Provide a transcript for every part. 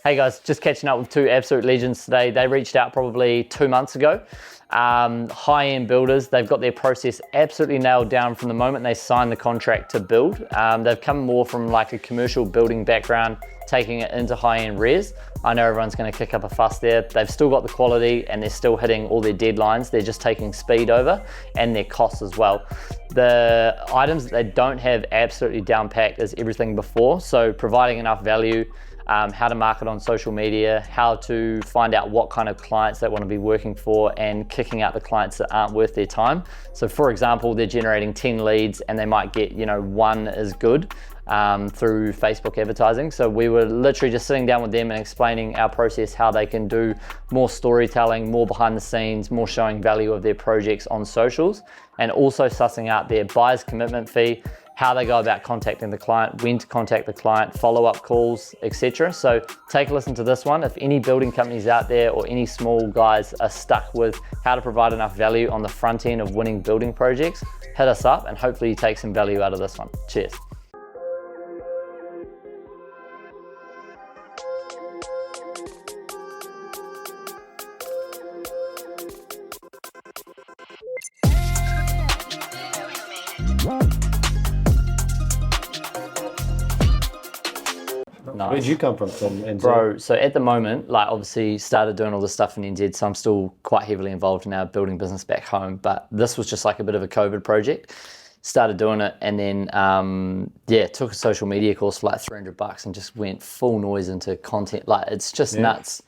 Hey guys, just catching up with two absolute legends today. They reached out probably 2 months ago. High-end builders, they've got their process absolutely nailed down from the moment they sign the contract to build. They've come more from like a commercial building background, taking it into high-end res. I know everyone's gonna kick up a fuss there. They've still got the quality and they're still hitting all their deadlines. They're just taking speed over and their costs as well. The items that they don't have absolutely down packed is everything before. So providing enough value, how to market on social media, how to find out what kind of clients they want to be working for, and kicking out the clients that aren't worth their time. So for example, they're generating 10 leads and they might get, one is good through Facebook advertising. So we were literally just sitting down with them and explaining our process, how they can do more storytelling, more behind the scenes, more showing value of their projects on socials, and also sussing out their buyer's commitment fee, how they go about contacting the client, when to contact the client, follow-up calls, etc. So take a listen to this one. If any building companies out there or any small guys are stuck with how to provide enough value on the front end of winning building projects, hit us up and hopefully you take some value out of this one. Cheers. Nice. Where'd you come from NZ? Bro, so at the moment, like obviously started doing all this stuff in NZ, so I'm still quite heavily involved in our building business back home, but this was just like a bit of a COVID project. Started doing it and then, took a social media course for like $300 and just went full noise into content. Like it's just nuts.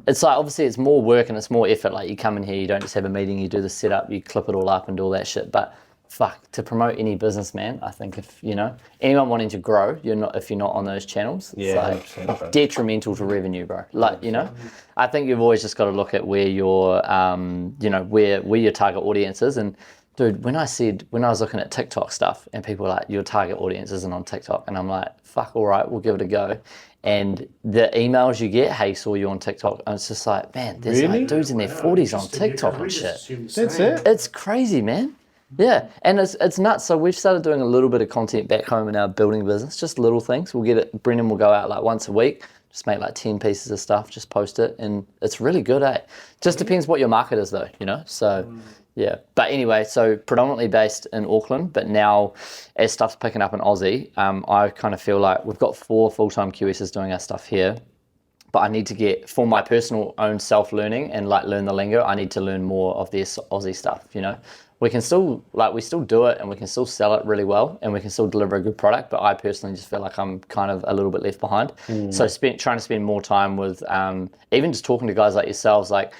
It's like, obviously it's more work and it's more effort. Like you come in here, you don't just have a meeting, you do the setup, you clip it all up and do all that shit. But fuck, to promote any business, man, I think if, anyone wanting to grow, if you're not on those channels, it's like detrimental to revenue, bro. Like, I think you've always just got to look at where your, where your target audience is. And dude, when I was looking at TikTok stuff and people were like, your target audience isn't on TikTok. And I'm like, fuck, all right, we'll give it a go. And the emails you get, hey, saw you on TikTok. And it's just like, man, there's like dudes in their 40s on TikTok and shit. That's it. It's crazy, man. Yeah, and it's nuts. So we've started doing a little bit of content back home in our building business, just little things. We'll get it. Brendan will go out like once a week, just make like 10 pieces of stuff, just post it, and it's really good, eh? Just depends what your market is though, So yeah, but anyway, so predominantly based in Auckland, but now as stuff's picking up in Aussie, I kind of feel like we've got 4 full-time QSs doing our stuff here. But I need to get, for my personal own self-learning and like learn the lingo, I need to learn more of this Aussie stuff, We can still, we still do it and we can still sell it really well and we can still deliver a good product, but I personally just feel like I'm kind of a little bit left behind. So trying to spend more time with, even just talking to guys like yourselves, like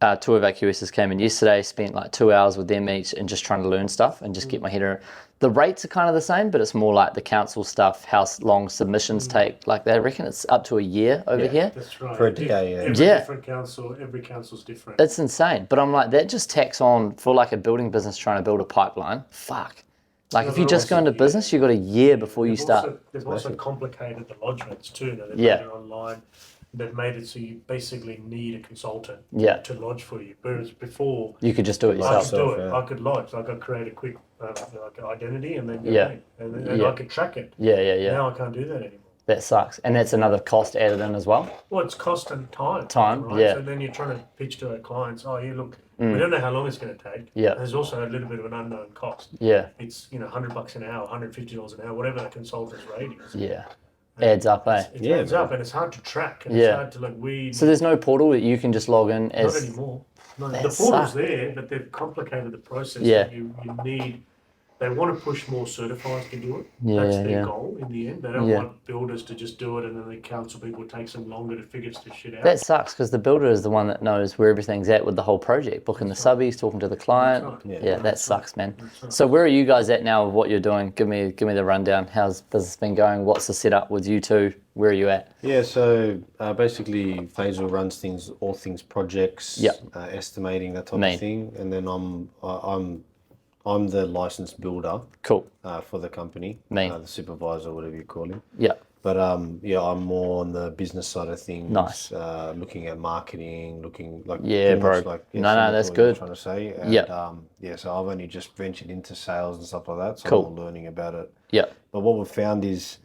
2 of our QSs came in yesterday, spent like 2 hours with them each and just trying to learn stuff and just get my head around. The rates are kind of the same, but it's more like the council stuff, how long submissions take. Like they reckon it's up to a year over here. That's right. For a DA, every different council, every council's different. It's insane. But I'm like, that just tacks on for like a building business trying to build a pipeline. Fuck. Like if you just go into business, you've got a year before you start. There's also complicated the lodgements too. They've made it online. They've made it so you basically need a consultant to lodge for you. Whereas before, you could just do it yourself. I could do it. I could lodge. I could create a quick identity and then and then I could track it. Yeah. Now I can't do that anymore. That sucks. And that's another cost added in as well. Well, it's cost and time. Right? Yeah. So then you're trying to pitch to our clients, look, we don't know how long it's going to take. Yeah. There's also a little bit of an unknown cost. Yeah. It's, $100 an hour, $150 an hour, whatever the consultant's rate is. Yeah. Adds up, eh? It adds up, and it's hard to track. And it's hard to weed. So there's no portal that you can just log in as... Not anymore. No, the portal's there, but they've complicated the process. Yeah. You need... They want to push more certifiers to do it. Yeah, That's their goal in the end. They don't want builders to just do it and then the council people takes them longer to figure this shit out. That sucks because the builder is the one that knows where everything's at with the whole project, booking the subbies, talking to the client. That sucks, man. So where are you guys at now with what you're doing? Give me the rundown. How's business been going? What's the setup with you two? Where are you at? Yeah, so basically Faisal runs all things projects, estimating, that type of thing. And then I'm the licensed builder. Cool. For the company. The supervisor, whatever you call him. Yeah. But I'm more on the business side of things. Nice. Looking at marketing, bro. That's good. Trying to say. And, so I've only just ventured into sales and stuff like that. So I'm learning about it. Yeah. But what we've found is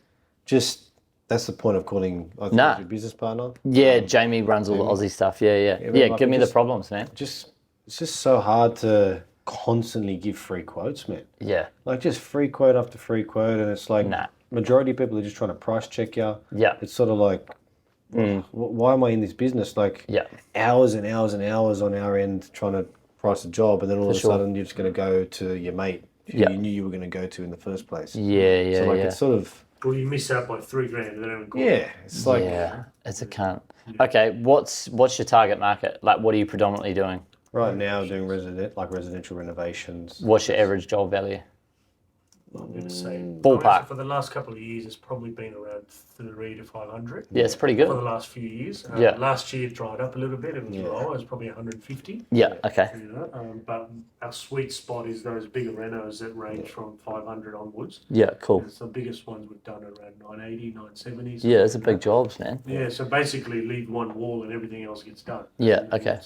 just that's the point of calling your business partner. Yeah, Jamie runs all the Aussie stuff. Yeah. Like give me the problems, man. It's just so hard to constantly give free quotes, man. Yeah. Like just free quote after free quote, and it's like majority of people are just trying to price check you. Yeah. It's sort of like, why am I in this business? Like hours and hours and hours on our end trying to price a job, and then all of a sudden you're just going to go to your mate who you knew you were going to go to in the first place. Yeah. So like it's sort of. Well, you miss out by $3,000. And they don't call it's like it's a cunt. Okay, what's your target market? Like, what are you predominantly doing? Right now, doing residential renovations. What's your average job value? I'm going to say ballpark. For the last couple of years, it's probably been around 300 to 500. Yeah, it's pretty good. For the last few years. Last year it dried up a little bit. It was lower. It was probably 150. Yeah. Okay. But our sweet spot is those bigger renos that range from 500 onwards. Yeah. Cool. And the biggest ones we've done are around 980, 970. Yeah, those are big jobs, man. Yeah. So basically, leave one wall and everything else gets done. Yeah. Okay.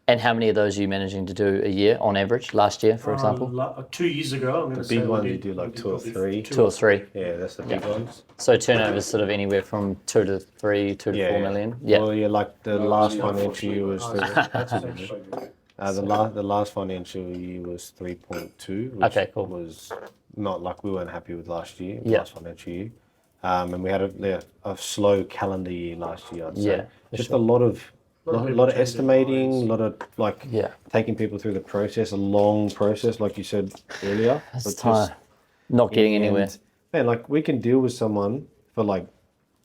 And how many of those are you managing to do a year on average? Last year, for example? 2 years ago, I'm going to say big ones you do like 2 or 3. 2 or 3. Yeah, that's the big ones. So turnover is sort of anywhere from 2 to 3, 2 to 4 million. Yeah. Well, like the last financial year was the last financial year was 3.2. Okay, cool. Was not like we weren't happy with last year. Last financial year, and we had a slow calendar year last year. I'd say. Just a lot of estimating, a lot of taking people through the process, a long process, like you said earlier. That's time. Not getting anywhere. Man, like we can deal with someone for like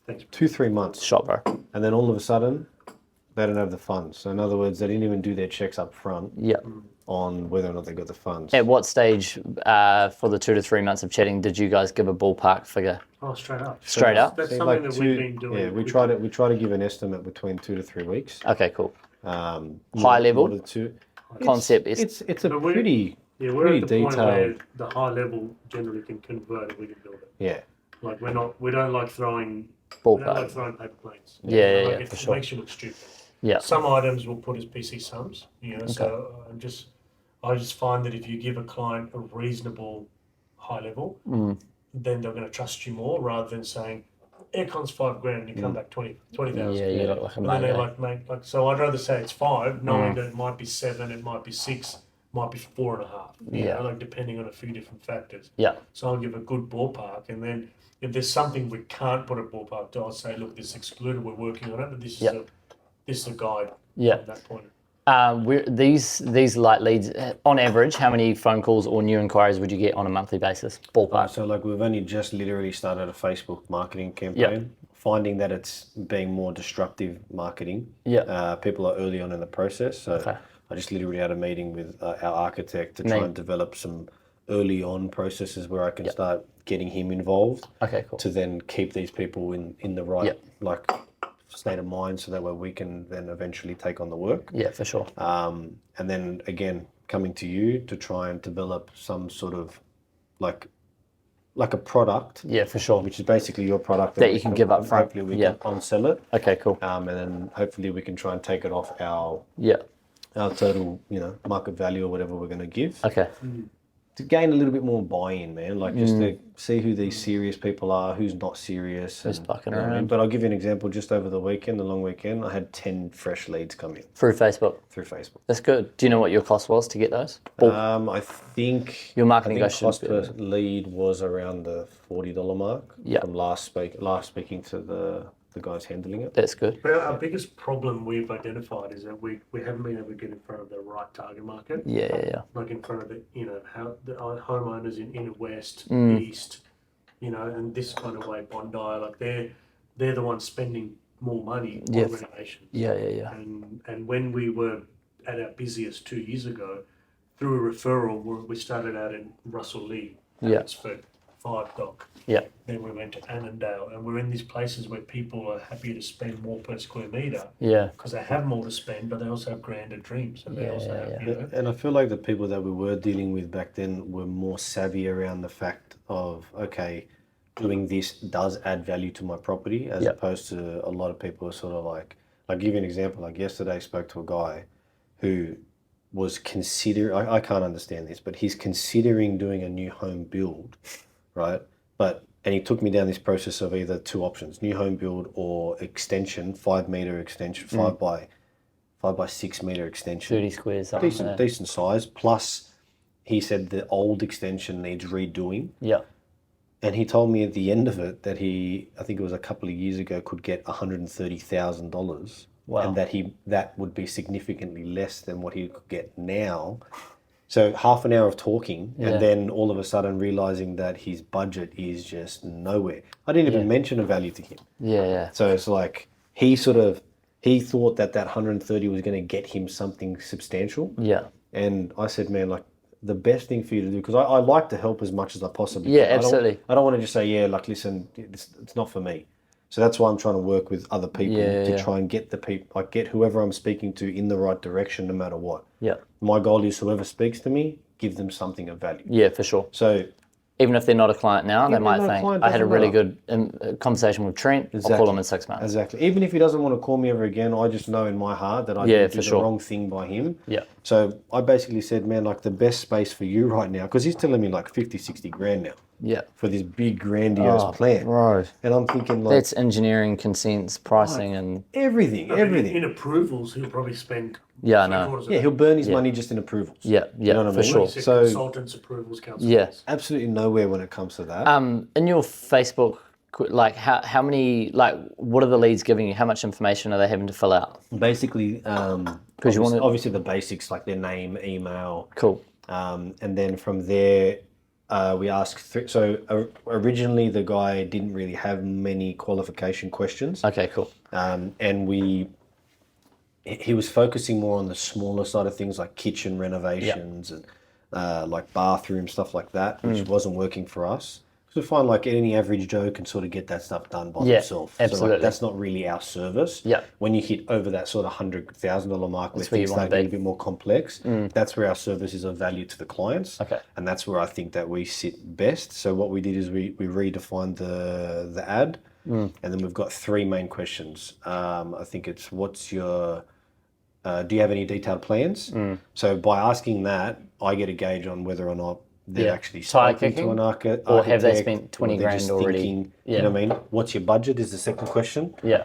2-3 months. Shot, bro. And then all of a sudden, they don't have the funds. So in other words, they didn't even do their checks up front on whether or not they got the funds. At what stage for the 2 to 3 months of chatting did you guys give a ballpark figure? Oh, straight up. Straight up? That's something that we've been doing. Yeah, we try to give an estimate between 2 to 3 weeks. Okay, cool. High level concept is it's a pretty we're at the detailed. point where the high level generally can convert and we can build it. Yeah. Like we don't like throwing paper planes. Yeah, it for sure. makes you look stupid. Yeah. Some items we'll put as PC sums, so I just find that if you give a client a reasonable high level, then they're going to trust you more rather than saying aircon's $5,000 and you come back 20,000. Yeah, you look like a and then they're like, mate, so I'd rather say it's 5, knowing that it might be 7, it might be 6, might be 4.5. You know, like depending on a few different factors. Yeah. So I'll give a good ballpark, and then if there's something we can't put a ballpark to, I'll say, look, this is excluded, we're working on it, but this is a guide. Yeah. At that point. These light leads, on average, how many phone calls or new inquiries would you get on a monthly basis? Ballpark. So like we've only just literally started a Facebook marketing campaign, finding that it's being more destructive marketing. Yeah. People are early on in the process, so I just literally had a meeting with our architect to try and develop some early on processes where I can start getting him involved. Okay, cool. To then keep these people in the right state of mind, so that way we can then eventually take on the work. Yeah, for sure. And then again, coming to you to try and develop some sort of like a product. Yeah, for sure. Which is basically your product that you can give up front. Hopefully we can on-sell it. Okay, cool. And then hopefully we can try and take it off our total, market value or whatever we're going to give. Okay. To gain a little bit more buy-in, man. Like just to see who these serious people are, who's not serious. Who's fucking around. But I'll give you an example. Just over the weekend, the long weekend, I had 10 fresh leads come in. Through Facebook? Through Facebook. That's good. Do you know what your cost was to get those? I think your marketing cost per lead was around the $40 mark. Yeah. From last speaking to the guys handling it. That's good. But our biggest problem we've identified is that we haven't been able to get in front of the right target market. Yeah. Like in front of the how the homeowners in inner west, east, and this kind of way, Bondi, like they're the ones spending more money on renovations. Yeah. And when we were at our busiest 2 years ago, through a referral, we started out in Russell Lee, Abbotsford, 5 Dock. Yeah. Then we went to Annandale, and we're in these places where people are happy to spend more per square metre. Yeah. Because they have more to spend, but they also have grander dreams. And they also have, And I feel like the people that we were dealing with back then were more savvy around the fact of, okay, doing this does add value to my property, as opposed to a lot of people are sort of like give you an example. Like yesterday, I spoke to a guy who was I can't understand this, but he's considering doing a new home build, right? But And he took me down this process of either two options: new home build or extension, 5 meter extension, 5 by 6 meter extension, 30 squares, something. decent size. Plus, he said the old extension needs redoing. Yeah. And he told me at the end of it that I think it was a couple of years ago, could get $130,000. Wow. And that would be significantly less than what he could get now. So half an hour of talking, and then all of a sudden realizing that his budget is just nowhere. I didn't even mention a value to him. Yeah. So it's like he thought that 130 was going to get him something substantial. Yeah. And I said, man, like, the best thing for you to do, because I like to help as much as I possibly can. Yeah, absolutely. I don't want to just say, listen, it's not for me. So that's why I'm trying to work with other people to try and get the people, like get whoever I'm speaking to in the right direction, no matter what. Yeah. My goal is whoever speaks to me, give them something of value. Yeah, for sure. So even if they're not a client now, they might think, I had a really good conversation with Trent, I'll call him in 6 months. Exactly. Even if he doesn't want to call me ever again, I just know in my heart that I did the wrong thing by him. Yeah. So I basically said, man, like the best space for you right now, because he's telling me like 50, 60 grand now. Yeah. For this big grandiose plan. Right. And I'm thinking like... That's engineering, consents, pricing and... Everything. In approvals, he'll probably spend... Yeah, I know. Yeah, he'll burn his money just in approvals. Yeah, you know what for I mean? sure. So consultants, approvals, councils. Yeah. Absolutely nowhere when it comes to that. In your Facebook, like how many, like what are the leads giving you? How much information are they having to fill out? Basically, obviously the basics like their name, email. Cool. And then from there, we ask. Originally the guy didn't really have many qualification questions. Okay, cool. And he was focusing more on the smaller side of things like kitchen renovations and like bathroom stuff like that, which wasn't working for us. So we find like any average Joe can sort of get that stuff done by themselves. Absolutely. So like, that's not really our service. Yeah. When you hit over that sort of $100,000 mark where That's where you things wanna start getting be. a bit more complex, that's where our service is of value to the clients. Okay. And that's where I think that we sit best. So what we did is we redefined the ad, and then we've got 3 main questions. I think it's what's your... do you have any detailed plans? So by asking that, I get a gauge on whether or not they've actually spoken to an architect. Or have they spent 20 grand already? Thinking, you know what I mean? What's your budget is the second question. Yeah.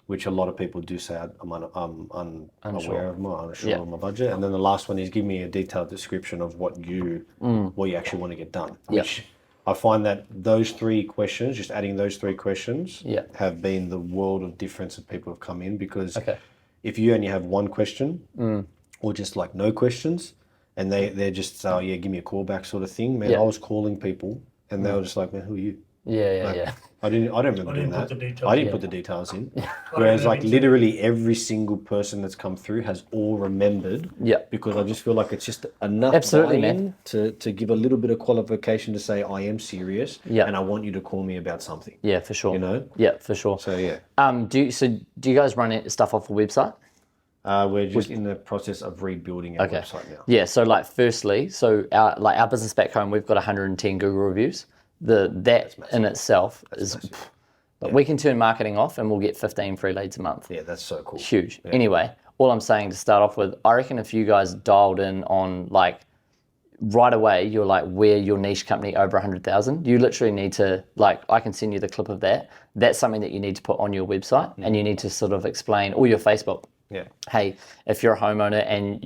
Which a lot of people do say I'm unaware of unsure of my budget. And then the last one is give me a detailed description of what you actually want to get done. Which I find that those 3 questions, just adding those 3 questions, have been the world of difference that people have come in because if you only have 1 question or just like no questions and they're just, give me a call back sort of thing, man, I was calling people and they were just like, man, who are you? Yeah. I don't remember doing that. I didn't put the details in. Yeah. Whereas like literally every single person that's come through has all remembered. Yeah. Because I just feel like it's just enough man. to give a little bit of qualification to say I am serious and I want you to call me about something. Yeah, for sure. You know? Yeah, for sure. So yeah. Do you guys run stuff off a website? We're just in the process of rebuilding our website now. Yeah, so like firstly, our business back home, we've got 110 Google reviews. That in itself is, we can turn marketing off and we'll get 15 free leads a month. Yeah, that's so cool. Huge. Yeah. Anyway, all I'm saying to start off with, I reckon if you guys dialed in on like right away, you're like, we're your niche company over 100,000. You literally need to, like, I can send you the clip of that. That's something that you need to put on your website and you need to sort of explain, or your Facebook. Yeah. Hey, if you're a homeowner and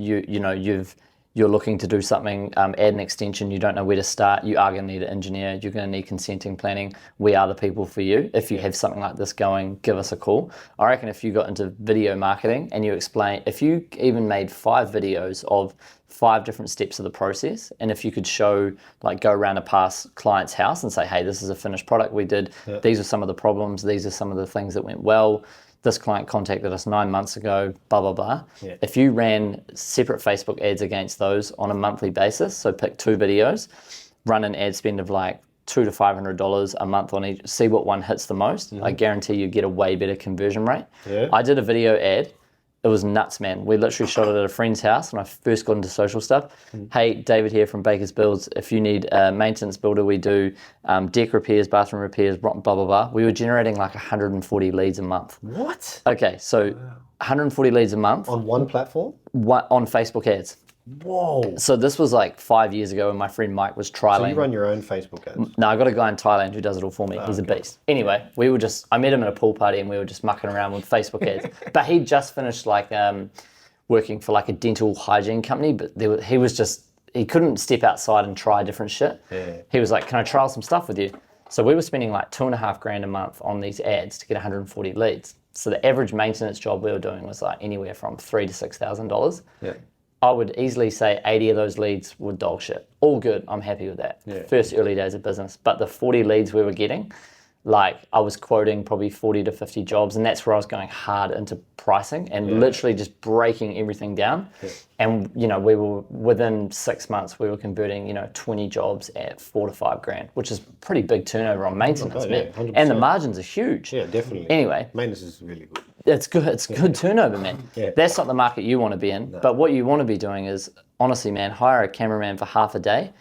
you're looking to do something, add an extension, you don't know where to start, you are going to need an engineer, you're going to need consenting planning. We are the people for you. If you have something like this going, give us a call. I reckon if you got into video marketing and you explain, if you even made 5 videos of 5 different steps of the process, and if you could show, like go around a past client's house and say, hey, this is a finished product we did, these are some of the problems, these are some of the things that went well, this client contacted us 9 months ago, blah, blah, blah. Yeah. If you ran separate Facebook ads against those on a monthly basis, so pick 2 videos, run an ad spend of like $200 to $500 a month on each, see what one hits the most, I guarantee you get a way better conversion rate. Yeah. I did a video ad. It was nuts, man. We literally shot it at a friend's house when I first got into social stuff. Hey, David here from Baker's Builds. If you need a maintenance builder, we do deck repairs, bathroom repairs, blah, blah, blah. We were generating like 140 leads a month. What? Okay, so 140 leads a month. On one platform? On Facebook ads. Whoa. So this was like 5 years ago when my friend Mike was trialing. So you run your own Facebook ads? No, I got a guy in Thailand who does it all for me. He's a beast. Anyway, I met him at a pool party and we were just mucking around with Facebook ads. But he just finished like working for like a dental hygiene company, but he couldn't step outside and try different shit. Yeah. He was like, can I trial some stuff with you? So we were spending like $2,500 a month on these ads to get 140 leads. So the average maintenance job we were doing was like anywhere from $3,000 to $6,000. Yeah. I would easily say 80 of those leads were dog shit. All good, I'm happy with that. Yeah. First early days of business. But the 40 leads we were getting, like I was quoting probably 40 to 50 jobs, and that's where I was going hard into pricing and literally just breaking everything down. Yeah. And we were within 6 months we were converting 20 jobs at $4,000 to $5,000, which is pretty big turnover on maintenance, man. Yeah, and the margins are huge. Yeah, definitely. Anyway, maintenance is really good. It's good. It's good turnover, man. Yeah. That's not the market you want to be in. No. But what you want to be doing is, honestly, man, hire a cameraman for half a day,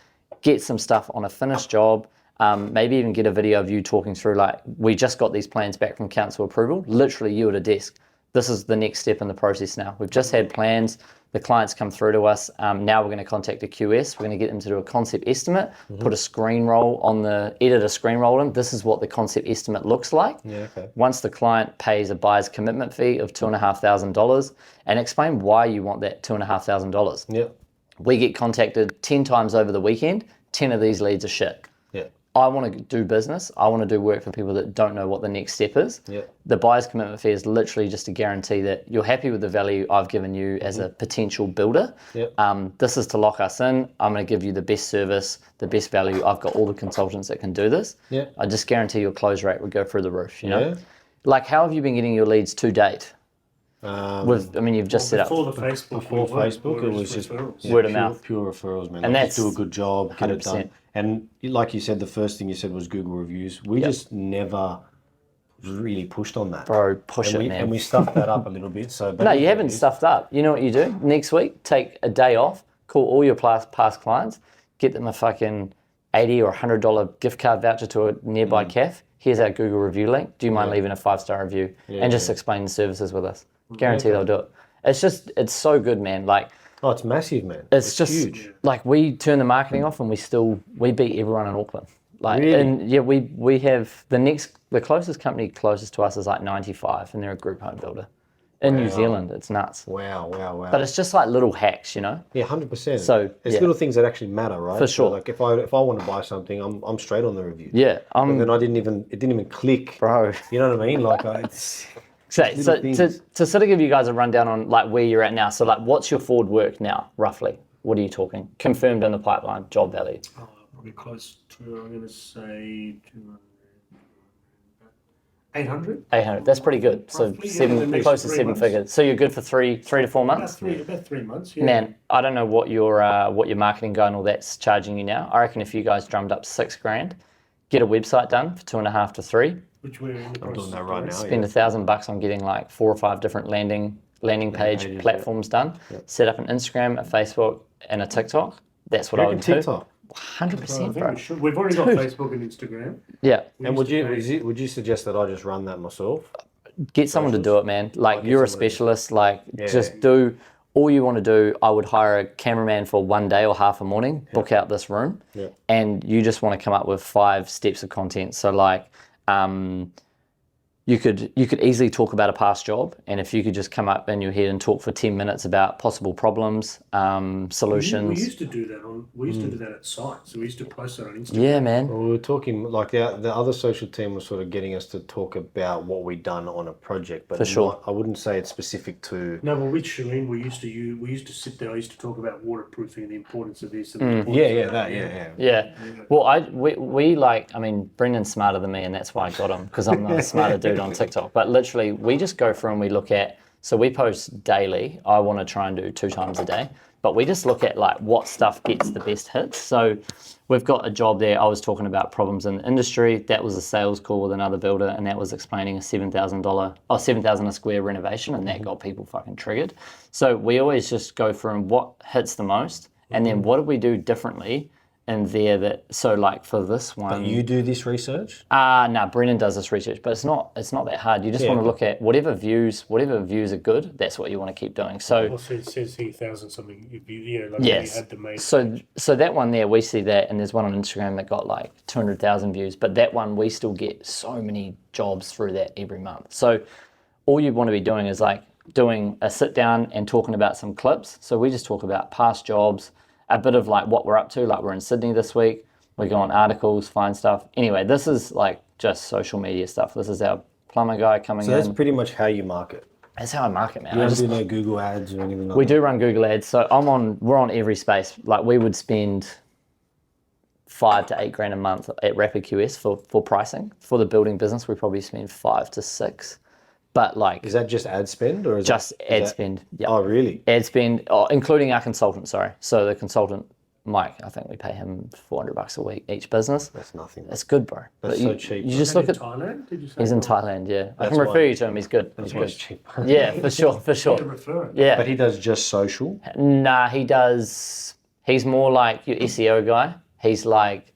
get some stuff on a finished job, maybe even get a video of you talking through, like, we just got these plans back from council approval, literally you at a desk. This is the next step in the process now. We've just had plans. The clients come through to us. Now we're going to contact a QS. We're going to get them to do a concept estimate, put a screen roll on edit a screen roll in. This is what the concept estimate looks like. Yeah, okay. Once the client pays a buyer's commitment fee of $2,500 and explain why you want that $2,500. Yeah. We get contacted 10 times over the weekend. 10 of these leads are shit. Yeah. I want to do business. I want to do work for people that don't know what the next step is. Yeah. The buyer's commitment fee is literally just a guarantee that you're happy with the value I've given you as a potential builder. Yeah. This is to lock us in. I'm going to give you the best service, the best value. I've got all the consultants that can do this. Yeah. I just guarantee your close rate would go through the roof. Yeah. Like, how have you been getting your leads to date? You've just set up before Facebook. It was just word of mouth, pure referrals, man. And that's that's do a good job, get 100%. It done. And like you said, the first thing you said was Google reviews. We just never really pushed on that, bro. Push it, man. And we stuffed that up a little bit. So, no, you haven't stuffed up. You know what you do next week? Take a day off. Call all your past clients. Get them a fucking $80 or $100 gift card voucher to a nearby cafe. Here's our Google review link. Do you mind leaving a 5-star review and just explain the services with us? Guarantee they'll do it. It's so good, man. Like, oh, it's massive, man. It's just huge. Like, we turn the marketing off and we beat everyone in Auckland. Like, really? And yeah, we have the closest company closest to us is like 95, and they're a group home builder in New Zealand. It's nuts. Wow. But it's just like little hacks, Yeah, 100%. So it's little things that actually matter, right? For sure. So like if I want to buy something, I'm straight on the review. Yeah. And then it didn't even click, bro. You know what I mean? Like it's. So to sort of give you guys a rundown on like where you're at now. So like, what's your forward work now, roughly? What are you talking? Confirmed in the pipeline, job value. Probably close to, I'm going to say 800. 800. That's pretty good. So roughly, close to 7 figures. So you're good for three to 4 months. About 3 months. Yeah. Man, I don't know what your marketing guy and all that's charging you now. I reckon if you guys drummed up $6,000, get a website done for 2.5 to 3. Which we're in the process doing that right now. Spend $1,000 on getting like 4 or 5 different landing page platforms done. Set up an Instagram, a Facebook, and a TikTok. That's what I would do. TikTok. 100%, bro. We've already got Facebook and Instagram. Yeah. And would you suggest that I just run that myself? Get someone to do it, man. Like, you're a specialist. Like, just do all you want to do. I would hire a cameraman for 1 day or half a morning, book out this room, and you just want to come up with 5 steps of content. So like, you could easily talk about a past job, and if you could just come up in your head and talk for 10 minutes about possible problems, solutions. We used to do that at site. So we used to post that on Instagram. Yeah, man. Well, we were talking like the other social team was sort of getting us to talk about what we'd done on a project, but for sure. I wouldn't say it's specific to. No, but with Shireen, we used to sit there. I used to talk about waterproofing and the importance of this. Yeah. Well, we like. I mean, Brendan's smarter than me, and that's why I got him, because I'm not a smarter dude on TikTok. But literally, we just go through and we look at. So we post daily. I want to try and do 2 times a day. But we just look at like what stuff gets the best hits. So we've got a job there. I was talking about problems in the industry. That was a sales call with another builder, and that was explaining a $7,000 a square renovation, and that got people fucking triggered. So we always just go through what hits the most, and then what do we do differently in there that, so like for this one. But you do this research? No, Brennan does this research, but it's not that hard. You just want to look at whatever views are good, that's what you want to keep doing. So well, it says here 1,000 something. If you, like yes. you had the main So that one there, we see that, and there's one on Instagram that got like 200,000 views, but that one we still get so many jobs through that every month. So all you want to be doing is like doing a sit down and talking about some clips. So we just talk about past jobs, a bit of like what we're up to, like we're in Sydney this week, we go on articles, find stuff. Anyway, this is like just social media stuff. This is our plumber guy coming in. So that's pretty much how you market. That's how I market, man. You don't do no Google ads or anything like We that? do run Google ads. So we're on every space. Like we would spend 5 to 8 grand a month at RapidQS for pricing. For the building business, we probably spend 5 to 6. But like, is that just ad spend or is just ad spend? Yeah. Oh, really? Ad spend, including our consultant. Sorry. So the consultant, Mike, I think we pay him $400 a week each business. That's nothing. That's good, bro. That's so cheap. You just look at Thailand. Did you say he's in Thailand. Yeah, I can refer you to him. He's good. He's good. Cheap. Yeah, for sure. Yeah. But he does just social. Nah, he does. He's more like your SEO guy. He's like,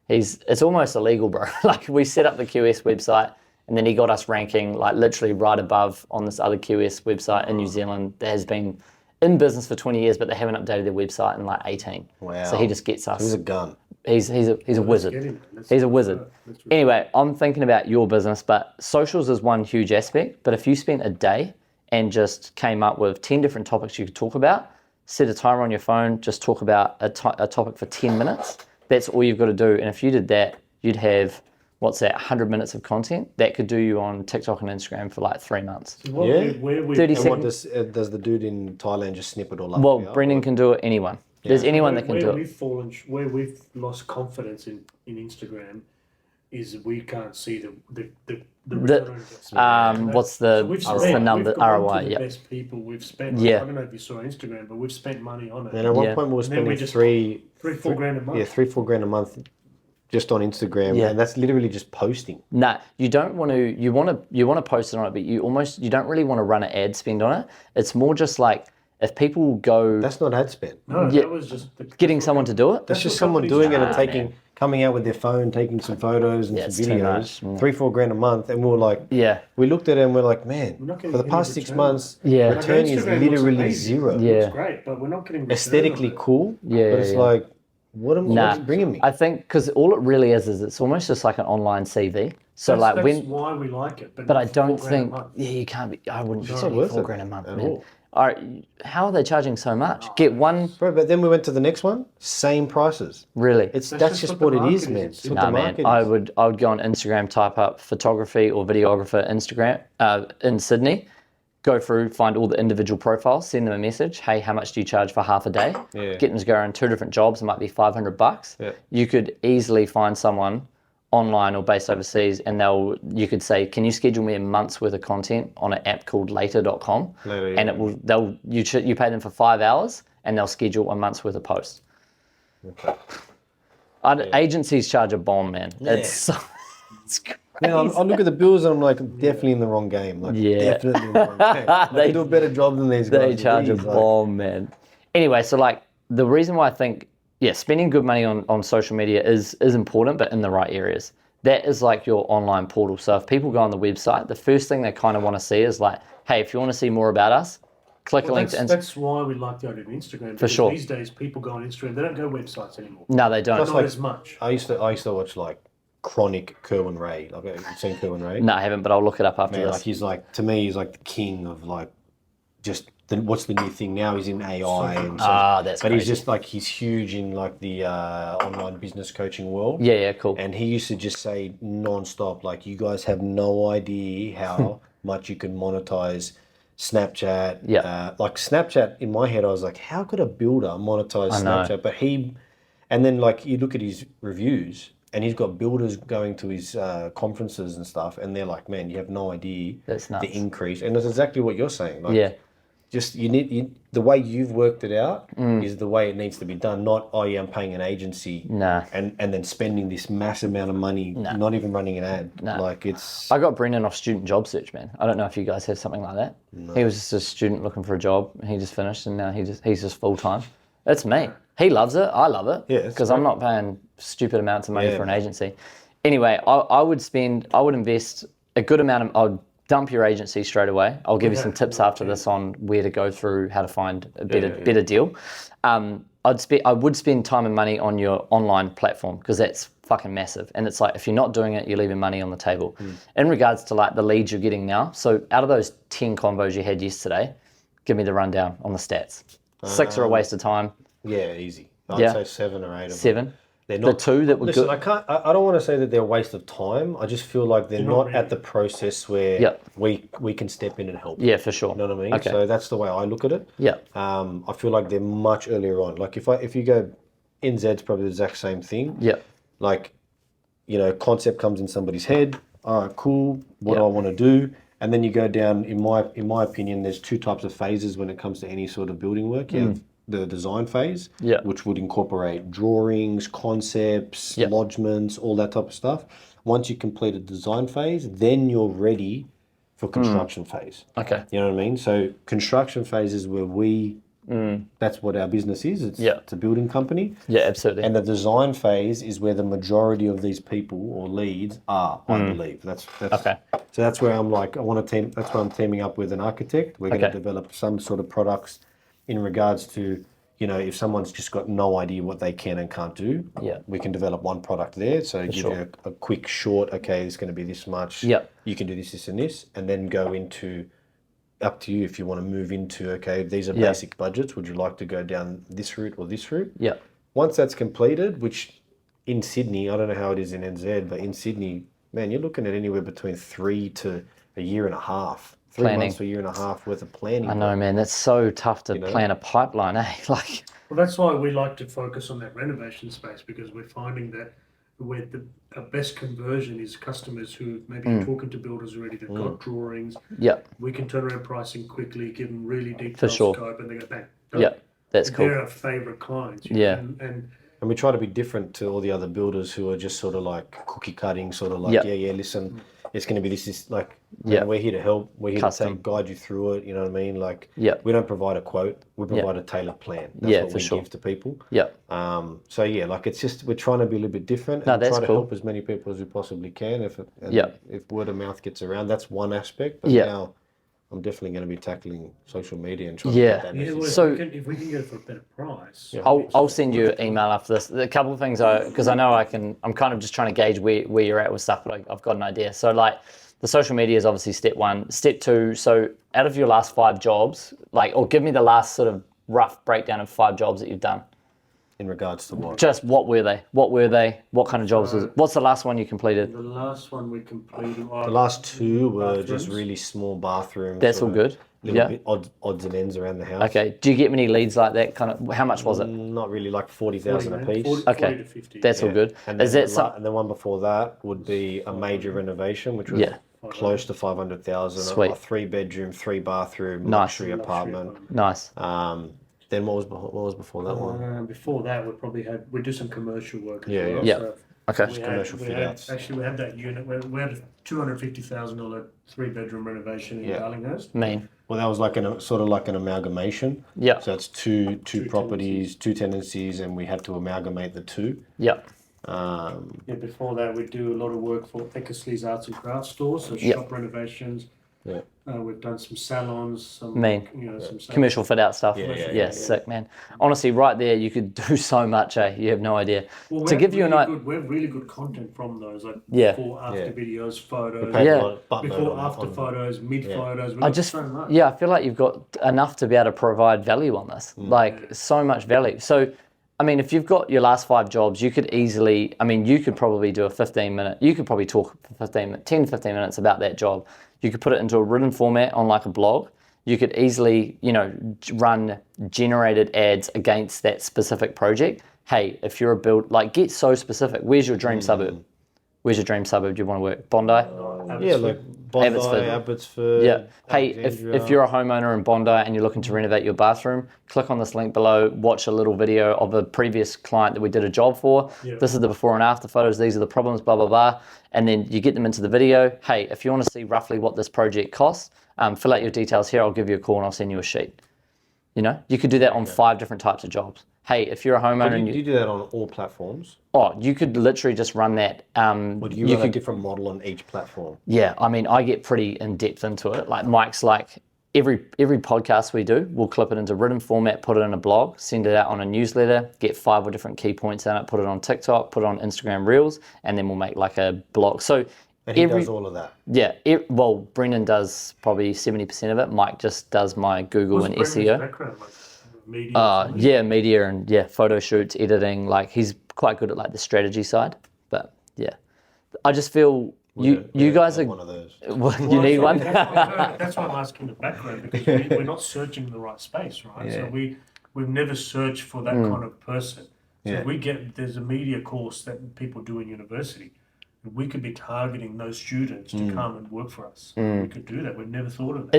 it's almost illegal, bro. Like we set up the QS website. And then he got us ranking like literally right above on this other QS website in New Zealand that has been in business for 20 years, but they haven't updated their website in like 18. Wow. So he just gets us. He's a gun. He's a wizard. He's a wizard. Anyway, I'm thinking about your business, but socials is one huge aspect. But if you spent a day and just came up with 10 different topics you could talk about, set a timer on your phone, just talk about a topic for 10 minutes. That's all you've got to do. And if you did that, you'd have, 100 minutes of content that could do you on TikTok and Instagram for like 3 months. So where 30 seconds. What does the dude in Thailand just snip it all up? Well, Brendan can do it. Anyone. Yeah. There's anyone that can do it. Where we've lost confidence in Instagram is we can't see the return on investment. What's the number? ROI. Yeah. The best people we've spent. I don't know if you saw Instagram, but we've spent money on it. And at one point we were spending $3-4 grand a month. Yeah, $3-4 grand a month. Just on Instagram, and that's literally just posting. Nah, you don't want to. You want to post it on it, but you don't really want to run an ad spend on it. It's more just like if people go. That's not ad spend. No, that was just getting someone to do it. That's just someone doing it and coming out with their phone, taking some photos and some videos. $3-4 grand a month, and we were like, we looked at it and we're like, man, for the past 6 months, return is literally zero. Yeah, it's great, but we're not getting aesthetically cool. Yeah, but it's like. What's bringing me? I think because all it really is it's almost just like an online CV. So that's why we like it. But I don't think you can't be. I wouldn't be $4 grand a month, man. All right, how are they charging so much? Get one, bro. But then we went to the next one. Same prices. Really? That's just what it is, man. Nah, man. I would go on Instagram, type up photography or videographer Instagram in Sydney. Go through, find all the individual profiles, send them a message. Hey, how much do you charge for half a day? Yeah. Get them to go around 2 different jobs. It might be $500. Yeah. You could easily find someone online or based overseas, and you could say, can you schedule me a month's worth of content on an app called later.com? And it will. You pay them for 5 hours, and they'll schedule a month's worth of posts. Okay. Agencies charge a bomb, man. Yeah. It's crazy. Yeah, I look at the bills and I'm like, I'm definitely in the wrong game. Like, definitely in the wrong game. They do a better job than these guys. They charge a bomb, man. Anyway, so like the reason why I think, spending good money on social media is important, but in the right areas. That is like your online portal. So if people go on the website, the first thing they kind of want to see is like, hey, if you want to see more about us, click a link to Instagram. That's why we like the idea of Instagram. For sure. These days, people go on Instagram. They don't go websites anymore. No, they don't. Not as much. I used to watch like Chronic Kerwin Ray. Like, have you seen Kerwin Ray? No, I haven't, but I'll look it up after this. Like he's like, to me, he's like the king of like, just what's the new thing now? He's in AI and so. That's. But crazy. he's just like he's huge in like the online business coaching world. Yeah, cool. And he used to just say non-stop, like, you guys have no idea how much you can monetize Snapchat. Yeah. Like Snapchat, in my head, I was like, how could a builder monetize Snapchat? But and then like you look at his reviews. And he's got builders going to his conferences and stuff, and they're like, "Man, you have no idea the increase." And that's exactly what you're saying. Like, just the way you've worked it out is the way it needs to be done. Not, I'm paying an agency, and then spending this massive amount of money, not even running an ad. Like it's. I got Brendan off Student Job Search, man. I don't know if you guys have something like that. No. He was just a student looking for a job, and he just finished, and now he's just full time. That's me. He loves it. I love it. Yeah, Because I'm not paying stupid amounts of money for an agency. Anyway, I would invest a good amount of, I'd dump your agency straight away. I'll give you some tips after this on where to go through, how to find a better deal. I would spend time and money on your online platform because that's fucking massive. And it's like, if you're not doing it, you're leaving money on the table. In regards to like the leads you're getting now, so out of those 10 convos you had yesterday, give me the rundown on the stats. 6 are a waste of time. Yeah, easy. I'd say 7 or 8 of them. 7. They're not, the 2 that were listen, good. I don't want to say that they're a waste of time. I just feel like they're not at the process where we can step in and help. Yeah, for sure. You know what I mean? Okay. So that's the way I look at it. Yeah. I feel like they're much earlier on. Like if you go, NZ's probably the exact same thing. Yeah. Like, you know, concept comes in somebody's head. All right, cool. What do I want to do? And then you go down. In my opinion, there's 2 types of phases when it comes to any sort of building work. You have the design phase, which would incorporate drawings, concepts, lodgements, all that type of stuff. Once you complete a design phase, then you're ready for construction phase. Okay. You know what I mean? So construction phase is where that's what our business is. It's a building company. Yeah, absolutely. And the design phase is where the majority of these people or leads are, I believe. That's okay. So that's where I'm like, that's where I'm teaming up with an architect. We're going to develop some sort of products in regards to, you know, if someone's just got no idea what they can and can't do, we can develop one product there. So give you a quick short, okay, it's going to be this much. You can do this, this, and this, and then go into, up to you if you want to move into, okay, these are basic budgets. Would you like to go down this route or this route? Yeah. Once that's completed, which in Sydney, I don't know how it is in NZ, but in Sydney, man, you're looking at anywhere between 3 to a year and a half. 3 months to a year and a half worth of planning. I know, man. That's so tough to plan a pipeline, eh? Like. Well, that's why we like to focus on that renovation space, because we're finding that where our best conversion is customers who maybe are talking to builders already, they've got drawings. Yeah. We can turn around pricing quickly, give them really detailed scope, and they go bang. Yeah, that's cool. They're our favourite clients. Yeah. And we try to be different to all the other builders who are just sort of like cookie cutting, sort of like, listen, it's going to be this is like, we're here to help. We're here to guide you through it. You know what I mean? Like, we don't provide a quote. We provide a tailored plan. That's what we give to people. Yeah. So like it's just, we're trying to be a little bit different and try to help as many people as we possibly can. If word of mouth gets around, that's one aspect. But now I'm definitely going to be tackling social media and trying to get that message. So if we can get it for a better price. I'll send you an email after this. A couple of things, because I know I'm kind of just trying to gauge where you're at with stuff, but I've got an idea. So like the social media is obviously step 1. Step 2, so out of your last 5 jobs, or give me the last sort of rough breakdown of 5 jobs that you've done. In regards to what? Just what were they? What kind of jobs was it? What's the last one you completed? The last one we completed. The last 2 were just really small bathrooms. That's all good. Little bit odds and ends around the house. Okay. Do you get many leads like that? Kind of. How much was it? Not really, like 40,000 a piece. 40 to 50. That's all good. And then and the one before that would be a major renovation, which was close to 500,000. Sweet. A 3-bedroom, 3-bathroom luxury apartment. Nice. Then what was before that one? Before that, we do some commercial work. Okay. Commercial fit outs. Actually, we had that unit. We had a $250,000 3-bedroom renovation in Darlinghurst. Mean. Well, that was like sort of like an amalgamation. Yeah. So it's two properties, 2 tenancies, and we had to amalgamate the 2. Yeah. Before that, we do a lot of work for Eckersley's Arts and Crafts stores, so shop renovations. Yeah. We've done some salons, some commercial fit out stuff. Yeah, sick, man. Honestly, right there, you could do so much, eh? You have no idea. Well, to give you we have really good content from those, like before, after videos, photos, before, after photos, mid photos. We've got so much. Yeah, I feel like you've got enough to be able to provide value on this, so much value. So, I mean, if you've got your last 5 jobs, you could easily, you could probably do a 15-minute, you could probably talk for 10 to 15 minutes about that job. You could put it into a written format on like a blog. You could easily, run generated ads against that specific project. Hey, if you're get so specific. Where's your dream suburb? Where's your dream suburb do you want to work? Bondi? Like Bondi, Abbotsford. Yeah. Hey, if you're a homeowner in Bondi and you're looking to renovate your bathroom, click on this link below, watch a little video of a previous client that we did a job for. Yeah. This is the before and after photos. These are the problems, blah, blah, blah. And then you get them into the video. Hey, if you want to see roughly what this project costs, fill out your details here. I'll give you a call and I'll send you a sheet. You know, you could do that on 5 different types of jobs. Hey, if you're a homeowner and you do that on all platforms? Oh, you could literally just run that. Or do you run a different model on each platform? Yeah, I mean, I get pretty in depth into it. Like Mike's like, every podcast we do, we'll clip it into written format, put it in a blog, send it out on a newsletter, get 5 different key points in it, put it on TikTok, put it on Instagram Reels, and then we'll make like a blog. So and he does all of that? Yeah. Well, Brendan does probably 70% of it. Mike just does my Google and SEO. Background, like media? Yeah, media and photo shoots, editing. Like he's quite good at like the strategy side. But yeah, I just feel you guys are one of those. You need one. That's why I'm asking the background, because we're not searching the right space, right? So we've never searched for that kind of person. So there's a media course that people do in university. We could be targeting those students to come and work for us. We could do that. We've never thought of that.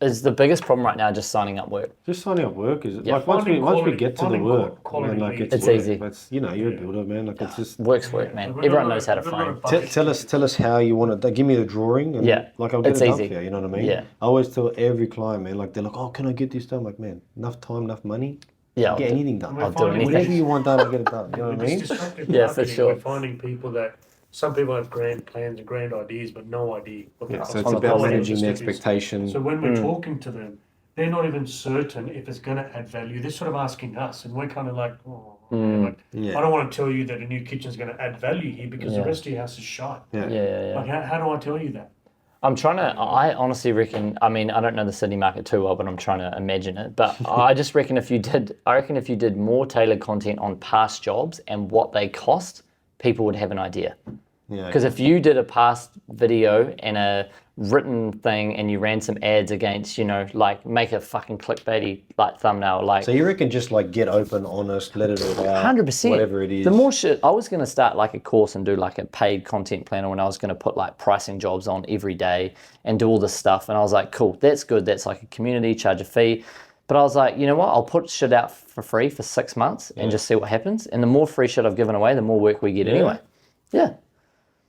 Is the biggest problem right now just signing up work? Just signing up work is like once we get to the work, then, like it's easy. It's, you know, you're a builder, man. Like it's just work, man. Everyone knows how to frame. Tell us how you want to. Give me the drawing. And like I'll get it done for you. You know what I mean? Yeah. I always tell every client, man. Like they're like, oh, can I get this done? I'm like, man, enough time, enough money. Yeah, get anything done. I'll do anything. Whatever you want done, I'll get it done. You know what I mean? Yeah, for sure. We're finding people that. Some people have grand plans and grand ideas, but no idea. So it's about managing the expectations. So when we're talking to them, they're not even certain if it's going to add value. They're sort of asking us, and we're kind of like, I don't want to tell you that a new kitchen is going to add value here because the rest of your house is shite. Like, how do I tell you that? I honestly reckon, I mean, I don't know the Sydney market too well, but I'm trying to imagine it. But I just reckon if you did more tailored content on past jobs and what they cost, people would have an idea. Because if you did a past video and a written thing and you ran some ads against, you know, like make a fucking clickbaity like thumbnail, like. So you reckon just like get open, honest, let it all out. 100%. Whatever it is. The more shit, I was going to start like a course and do like a paid content planner when I was going to put like pricing jobs on every day and do all this stuff. And I was like, cool, that's good. That's like a community, charge a fee. But I was like, you know what? I'll put shit out for free for 6 months and just see what happens. And the more free shit I've given away, the more work we get anyway. Yeah.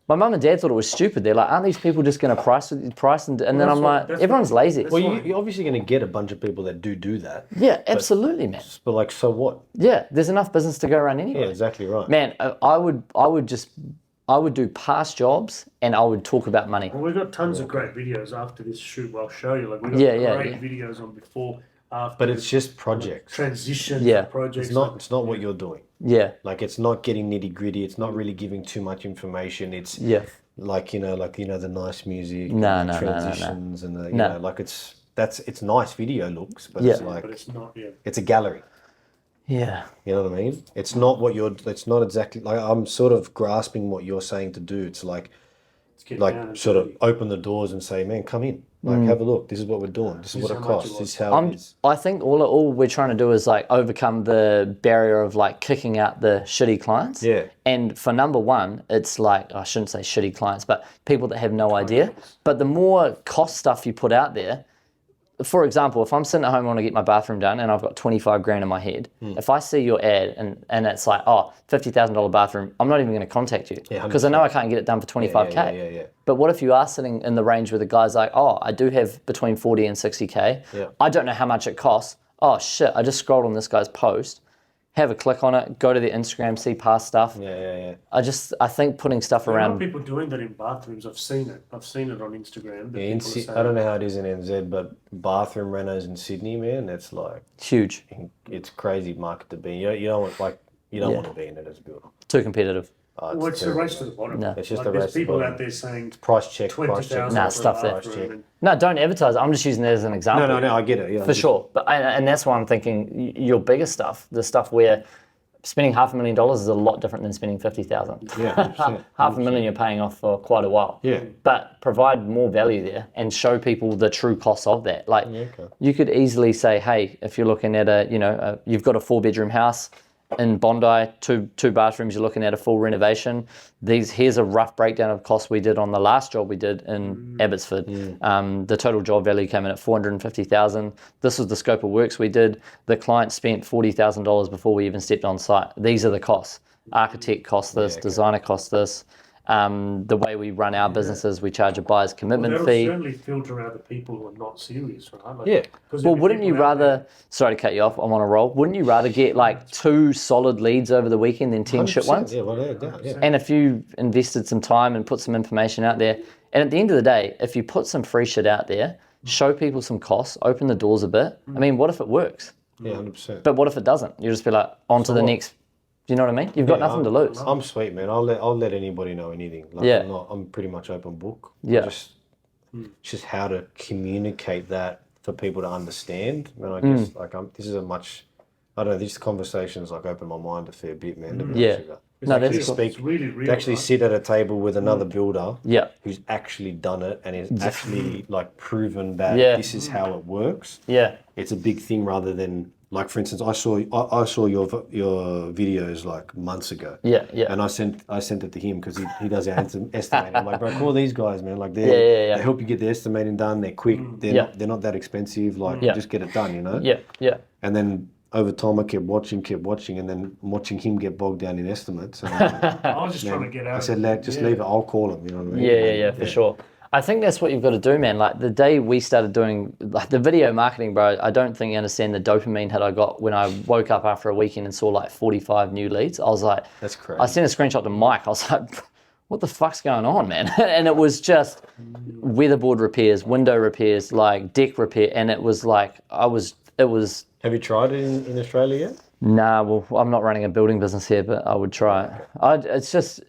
My mum and dad thought it was stupid. They're like, aren't these people just going to price? And then I'm like, everyone's lazy. Well, you're obviously going to get a bunch of people that do that. Yeah, absolutely, man. But like, so what? Yeah, there's enough business to go around anyway. Yeah, exactly right. Man, I would do past jobs and I would talk about money. Well, we've got tons of great videos after this shoot. I'll show you. Like, we've got great videos on before, after. But it's just projects. Transition projects. It's not what you're doing. Yeah. Like it's not getting nitty gritty. It's not really giving too much information. It's like the nice music, transitions, and the you know, like it's nice video looks, but it's like but it's not. Yeah. It's a gallery. Yeah. You know what I mean? It's not what it's not exactly like I'm sort of grasping what you're saying to do. It's like sort of open the doors and say, man, come in. Like, have a look. This is what we're doing. This is what it costs. This is how it is. I think all we're trying to do is like overcome the barrier of like kicking out the shitty clients. Yeah. And for number one, it's like, I shouldn't say shitty clients, but people that have no idea. But the more cost stuff you put out there, for example, if I'm sitting at home and want to get my bathroom done and I've got 25 grand in my head, if I see your ad and it's like, oh, $50,000 bathroom, I'm not even going to contact you because I know I can't get it done for 25K. Yeah. But what if you are sitting in the range where the guy's like, oh, I do have between 40 and 60K. Yeah. I don't know how much it costs. Oh, shit, I just scrolled on this guy's post. Have a click on it, go to their Instagram, see past stuff. Yeah. I think putting stuff There around. are people doing that in bathrooms. I've seen it on Instagram. I don't know how it is in NZ, but bathroom renos in Sydney, man, that's like huge. It's crazy market to be. You don't want to be in it as a builder. Too competitive. Well, it's a race to the bottom. No. It's just like, a race there's to the people bottom. out there saying price check. Nah, stuff there. No, don't advertise. I'm just using that as an example. No, I get it. Yeah, for sure. But and that's why I'm thinking your bigger stuff, the stuff where spending $500,000 is a lot different than spending 50,000. Yeah, 100%. $500,000 you're paying off for quite a while. Yeah. But provide more value there and show people the true cost of that. Like you could easily say, hey, if you're looking at you've got a 4-bedroom house in Bondi, two bathrooms, you're looking at a full renovation. Here's a rough breakdown of costs we did on the last job we did in Abbotsford. The total job value came in at $450,000. This was the scope of works we did. The client spent $40,000 before we even stepped on site. These are the costs. Architect costs this, designer costs this. The way we run our businesses, we charge a buyer's commitment that'll fee. certainly filter out the people who are not serious, right? Like, Yeah. Well, wouldn't you rather, sorry to cut you off, I'm on a roll, wouldn't you rather get like 2 solid leads over the weekend than 10 shit ones? Yeah, well, yeah. And if you invested some time and put some information out there, and at the end of the day, if you put some free shit out there, show people some costs, open the doors a bit, I mean, what if it works? Yeah, 100%. But what if it doesn't? You just be like, on to the next, do you know what I mean? You've got nothing to lose. I'm sweet, man. I'll let anybody know anything. Like, Yeah. I'm pretty much open book. Yeah. Just how to communicate that for people to understand. And I guess this is I don't know, these conversations like open my mind a fair bit, man. To be honest with you. No, that's It's cool. really real, To actually sit at a table with another builder Yeah. who's actually done it and is actually like proven that Yeah. this is how it works. Yeah. It's a big thing rather than like, for instance, I saw your videos like months ago. Yeah. And I sent it to him because he does our estimating. I'm like, bro, call these guys, man. Like they help you get the estimating done. They're quick. They're not that expensive. Like just get it done, you know. Yeah. And then over time, I kept watching, and then I'm watching him get bogged down in estimates. And I'm like, I was just trying to get out. I said, leave it. I'll call him. You know what I mean? Yeah, for sure. I think that's what you've got to do, man. Like the day we started doing like the video marketing, bro, I don't think you understand the dopamine hit I got when I woke up after a weekend and saw like 45 new leads. I was like, that's crazy. I sent a screenshot to Mike. I was like, what the fuck's going on, man? And it was just weatherboard repairs, window repairs, like deck repair. And it was like, it was. Have you tried it in Australia yet? Nah, well, I'm not running a building business here, but I would try it.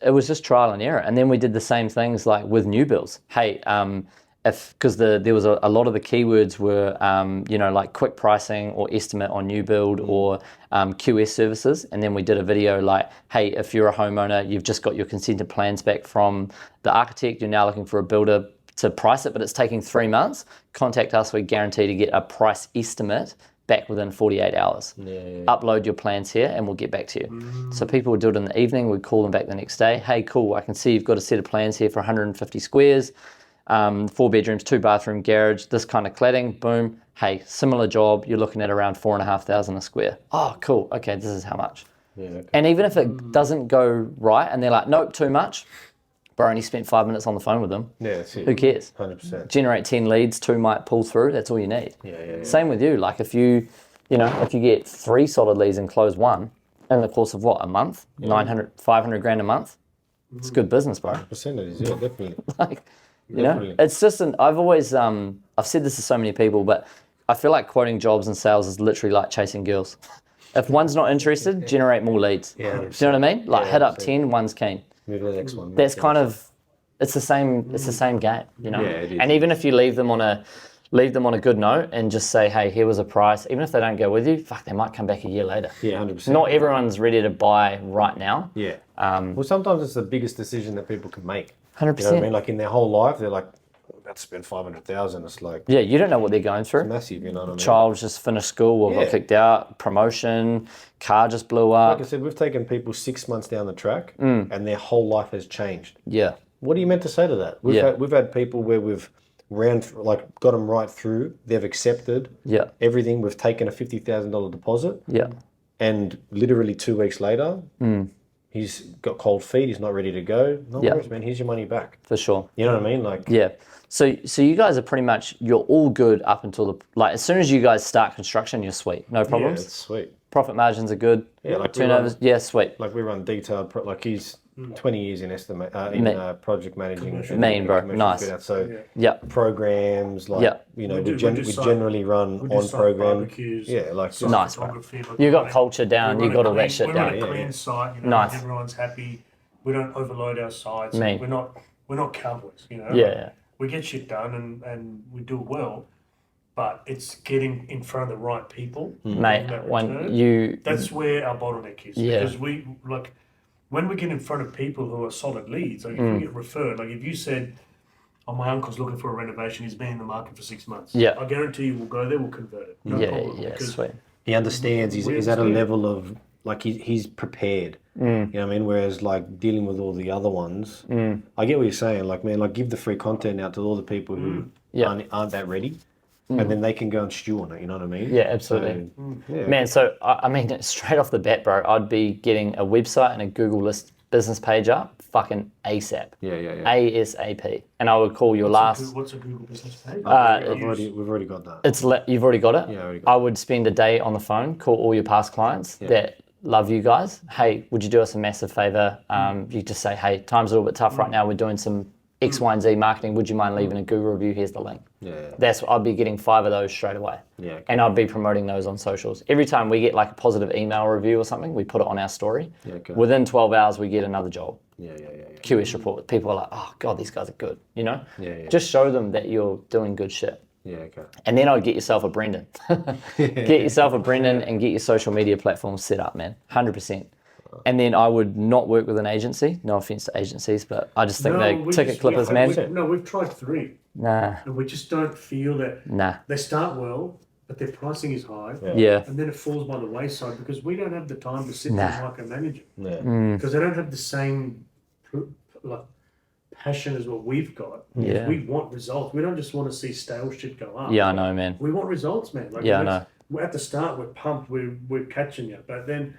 It was just trial and error. And then we did the same things like with new builds. Hey, because there was a lot of the keywords were, like quick pricing or estimate on new build or QS services. And then we did a video like, hey, if you're a homeowner, you've just got your consented plans back from the architect, you're now looking for a builder to price it, but it's taking 3 months, contact us, we guarantee to get a price estimate back within 48 hours. Upload your plans here and we'll get back to you. So people would do it in the evening, we'd call them back the next day. Hey, cool, I can see you've got a set of plans here for 150 squares, 4 bedrooms, 2 bathroom, garage, this kind of cladding, boom. Hey, similar job, you're looking at around 4,500 a square. Oh, cool, okay, this is how much. And even if it doesn't go right and they're like, nope, too much, bro, only spent 5 minutes on the phone with them. Yeah, that's it. Who cares? 100%. Generate 10 leads, 2 might pull through. That's all you need. Yeah. Same with you. Like if you get 3 solid leads and close 1 in the course of what, a month, 900, 500 grand a month, it's good business, bro. Percentages, yeah, definitely. Like, it's just I've always, I've said this to so many people, but I feel like quoting jobs and sales is literally like chasing girls. If one's not interested, generate more leads. Yeah, do you know what I mean? Like hit up 10, one's keen. Move to the next one. That's kind of, it's the same game, you know. Yeah, it is. And even if you leave them on a good note and just say, hey, here was a price. Even if they don't go with you, fuck, they might come back a year later. Yeah, 100%. Not everyone's ready to buy right now. Yeah. Well, sometimes it's the biggest decision that people can make. 100%. You know what I mean? Like in their whole life, they're like, I'm about to spend 500,000. It's like Yeah, you don't know what they're going through. massive. You know what I mean? Child just finished school or got kicked out, promotion, car just blew up. Like I said, we've taken people 6 months down the track, and their whole life has changed. Yeah. What are you meant to say to that? We've had people where we've got them right through. They've accepted everything. We've taken a $50,000 deposit. Yeah. And literally 2 weeks later, he's got cold feet. He's not ready to go. No worries, man. Here's your money back. For sure. You know what I mean? Like, yeah. So you guys are pretty much, you're all good up until as soon as you guys start construction, you're sweet. No problems. Yeah, it's sweet. Profit margins are good. Yeah, like turnovers. Sweet. Like we run detailed. Like he's 20 years in project managing. Mean, bro. Nice. So programs, we generally run on program. Yeah, like nice, bro. You got culture down. You got all that shit down. We're on a clean site. Nice. Everyone's happy. We don't overload our sites. Mean. We're not cowboys. You know. Yeah. We get shit done and we do it well. But it's getting in front of the right people, mate. That's where our bottleneck is. Yeah. Because when we get in front of people who are solid leads, like if we get referred, like if you said, "Oh, my uncle's looking for a renovation. He's been in the market for 6 months." Yeah. I guarantee you, we'll go there. We'll convert it. No problem. Yeah. Sweet. He understands. He's at a level of like he's prepared. You know what I mean? Whereas like dealing with all the other ones, I get what you're saying. Like, man, like give the free content out to all the people who aren't that ready. And then they can go and stew on it, you know what I mean? Yeah, absolutely. So, Man, so, I mean, straight off the bat, bro, I'd be getting a website and a Google list business page up fucking ASAP. Yeah. ASAP. And I would call your What's a Google business page? We've already got that. You've already got it? Yeah, already got I would spend a day on the phone, call all your past clients that love you guys. Hey, would you do us a massive favor? You just say, hey, time's a little bit tough right now. We're doing some X, Y, and Z marketing. Would you mind leaving a Google review? Here's the link. I'd be getting 5 of those straight away. Yeah. Okay. And I'd be promoting those on socials. Every time we get like a positive email review or something, we put it on our story. Yeah, okay. Within 12 hours, we get another job. Yeah. QS report. People are like, oh God, these guys are good. You know? Yeah. Just show them that you're doing good shit. Yeah, okay. And then I'd get yourself a Brendan. Get yourself a Brendan and get your social media platforms set up, man. 100%. And then I would not work with an agency. No offense to agencies, but I just think they're ticket clippers, man. We've tried 3. Nah. And we just don't feel that. Nah. They start well, but their pricing is high. Yeah. And then it falls by the wayside because we don't have the time to sit there and micromanage it. Yeah. Because they don't have the same passion as what we've got. Yeah. We want results. We don't just want to see stale shit go up. Yeah, I know, man. We want results, man. Like, I know. At the start, we're pumped. We're catching you, but then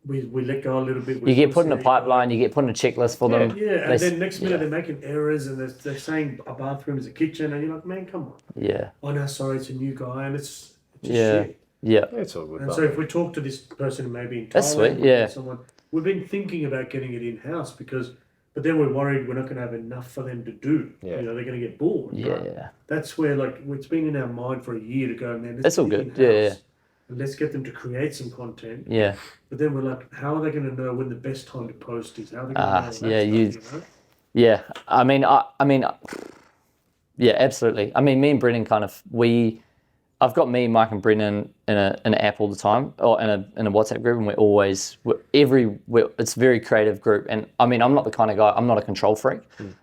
we let go a little bit. You get put in a pipeline. You get put in a checklist for them. Yeah, and then next minute they're making errors and they're saying a bathroom is a kitchen, and you're like, man, come on. Yeah. Oh no, sorry, it's a new guy, and it's just shit. Yeah. It's all good. And so if we talk to this person maybe in Thailand, that's sweet. Yeah. Someone, we've been thinking about getting it in house but then we're worried we're not going to have enough for them to do. Yeah. You know, they're going to get bored. Yeah. Right? That's where it's been in our mind for a year to go, man. That's all good. Yeah. And let's get them to create some content. Yeah. But then we're like, how are they going to know when the best time to post is? How are they going to know yeah, stuff, you know? Yeah. I mean, yeah, absolutely. I mean, me and Brendan I've got me, Mike, and Brendan in an app all the time, or in a WhatsApp group, and it's a very creative group. And I mean, I'm not the kind of guy. I'm not a control freak.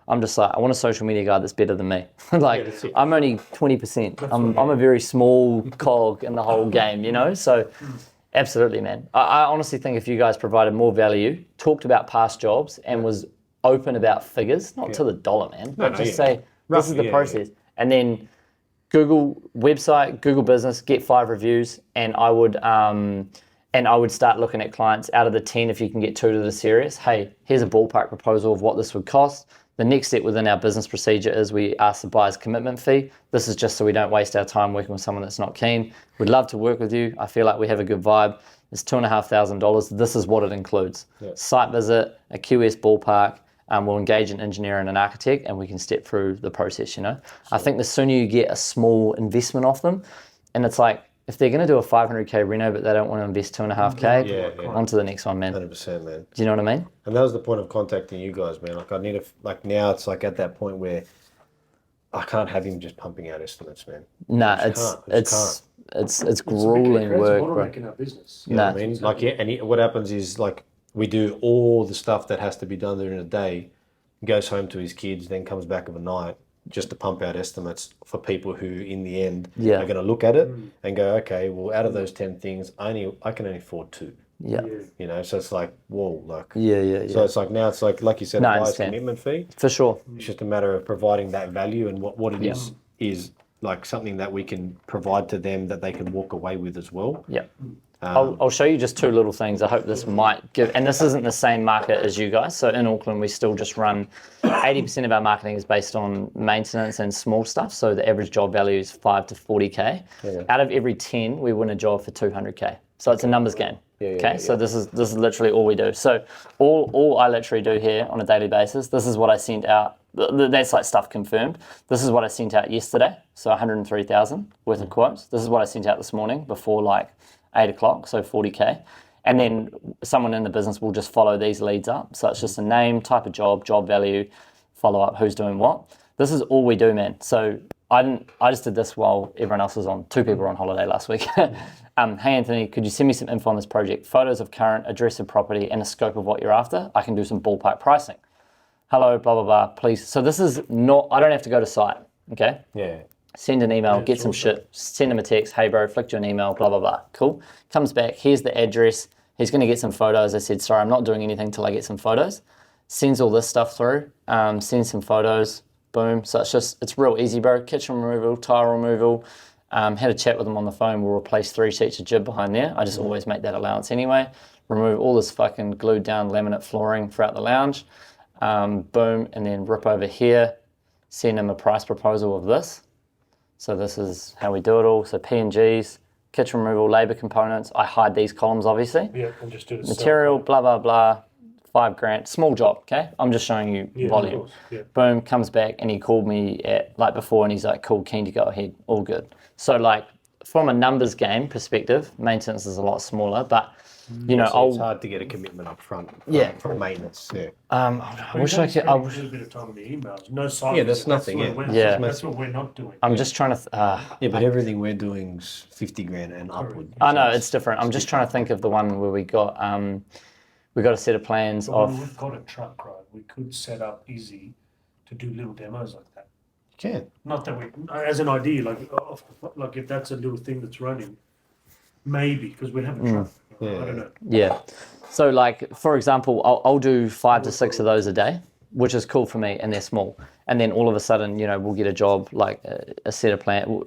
I'm just like, I want a social media guy that's better than me. I'm only 20%. I'm a very small cog in the whole game, you know. So, absolutely, man. I honestly think if you guys provided more value, talked about past jobs, and was open about figures, not to the dollar, man, but just say this is the process, and then Google website, Google business, get 5 reviews, and I would start looking at clients out of the 10. If you can get 2 that are serious, hey, here's a ballpark proposal of what this would cost. The next step within our business procedure is we ask the buyer's commitment fee. This is just so we don't waste our time working with someone that's not keen. We'd love to work with you. I feel like we have a good vibe. It's $2,500. This is what it includes. Site visit, a QS ballpark. We'll engage an engineer and an architect, and we can step through the process, you know. I think the sooner you get a small investment off them, and it's like, if they're going to do a 500K reno, but they don't want to invest 2.5K, on to the next one, man. 100%, man. Do you know what I mean? And that was the point of contacting you guys, man. Like, I need now it's like at that point where I can't have him just pumping out estimates, man. Nah, it's grueling work, bro. In our business. You know what I mean? Like, what happens is, like, we do all the stuff that has to be done during the day, goes home to his kids, then comes back of a night just to pump out estimates for people who, in the end, are going to look at it and go, okay, well, out of those 10 things, I can only afford 2. Yeah. You know, so it's like, whoa, like. Yeah. So it's like now it's like you said, a buyer's commitment fee. For sure. It's just a matter of providing that value, and what it is like something that we can provide to them that they can walk away with as well. Yeah. I'll show you just 2 little things. I hope this might give, and this isn't the same market as you guys. So in Auckland, we still just run 80% of our marketing is based on maintenance and small stuff. So the average job value is 5 to 40K. Yeah. Out of every 10, we win a job for 200K. So it's a numbers game. So this is literally all we do. So all I literally do here on a daily basis, this is what I sent out. That's like stuff confirmed. This is what I sent out yesterday. So 103,000 worth of quotes. This is what I sent out this morning before like 8 o'clock, so 40K. And then someone in the business will just follow these leads up. So it's just a name, type of job value, follow up, who's doing what. This is all we do, man. So I just did this while everyone else was on. 2 people were on holiday last week. Hey, Anthony, could you send me some info on this project? Photos of current address of property and a scope of what you're after. I can do some ballpark pricing. Hello, blah, blah, blah, please. So this is not, I don't have to go to site, okay? Yeah. Send an email, get some shit, send him a text, hey bro, flicked you an email, blah, blah, blah. Cool. Comes back, here's the address. He's going to get some photos. I said, sorry, I'm not doing anything till I get some photos. Sends all this stuff through, sends some photos, boom. So it's real easy, bro. Kitchen removal, tile removal, Had a chat with them on the phone. We'll replace 3 sheets of jib behind there. I just always make that allowance anyway. Remove all this fucking glued down laminate flooring throughout the lounge. Boom, and then rip over here. Send them a price proposal of this. So this is how we do it all. So P&Gs, kitchen removal, labour components. I hide these columns, obviously. Yeah, and just do the material, blah, blah, blah. $5,000, small job, okay? I'm just showing you volume. Yeah. Boom, comes back, and he called me at, like before, and he's like, cool, keen to go ahead, all good. So like, from a numbers game perspective, maintenance is a lot smaller, but you know, it's hard to get a commitment up front for maintenance. Yeah. I wish I could. A little bit of time in the emails. No silence. Yeah, that's nothing. That's what we're not doing. I'm just trying to. But everything we're doing is $50,000 and upward. I know it's different. I'm just trying to think of the one where we got a set of plans But of. when we've got a truck, right? We could set up easy to do little demos like that. You can. Not that we, as an idea, like if that's a little thing that's running, maybe because we have a truck. I don't know. Yeah. So like, for example, I'll do 5 to 6 of those a day, which is cool for me, and they're small. And then all of a sudden, you know, we'll get a job, like a set of plan.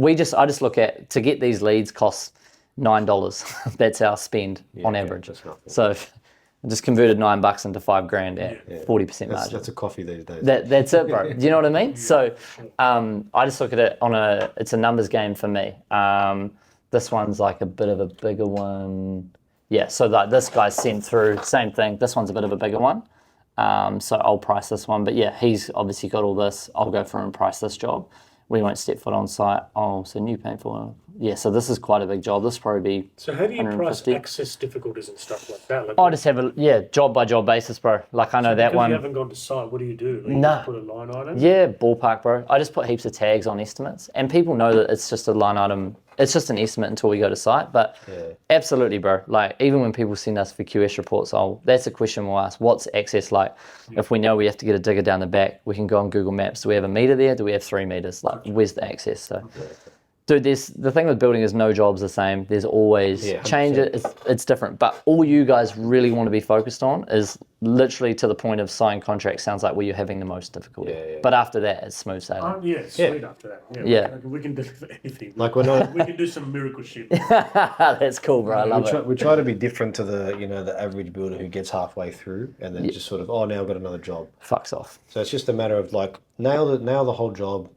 I just look at, to get these leads costs $9. That's our spend on average. So I just converted $9 into $5,000 at 40% margin. That's a coffee these days. That's it, bro. Do you know what I mean? So I just look at it it's a numbers game for me. This one's like a bit of a bigger one. Yeah, so like this guy's sent through, same thing. This one's a bit of a bigger one. So I'll price this one. But yeah, he's obviously got all this. I'll go through and price this job. We won't step foot on site. Oh, so new paint for. Yeah, so this is quite a big job. This will probably be. So how do you price access difficulties and stuff like that? Like, I just have job by job basis, bro. Like I know that one. If you haven't gone to site, what do you do? Like, Nah. You put a line item? Yeah, ballpark, bro. I just put heaps of tags on estimates, and people know that it's just a line item. It's just an estimate until we go to site, but absolutely, bro. Like even when people send us for QS reports, that's a question we'll ask. What's access like? Yeah. If we know we have to get a digger down the back, we can go on Google Maps. Do we have a meter there? Do we have 3 meters? Like where's the access? So. Dude, the thing with building is no job's the same. There's always change. It's different. But all you guys really want to be focused on is literally to the point of signing contracts. Sounds like where you're having the most difficulty. But after that, it's smooth sailing. It's sweet after that. We can do anything. Like we're not. We can do some miracle shit. That's cool, bro. I love it. We try to be different to the average builder who gets halfway through and then just sort of now I've got another job. Fucks off. So it's just a matter of like nail the whole job.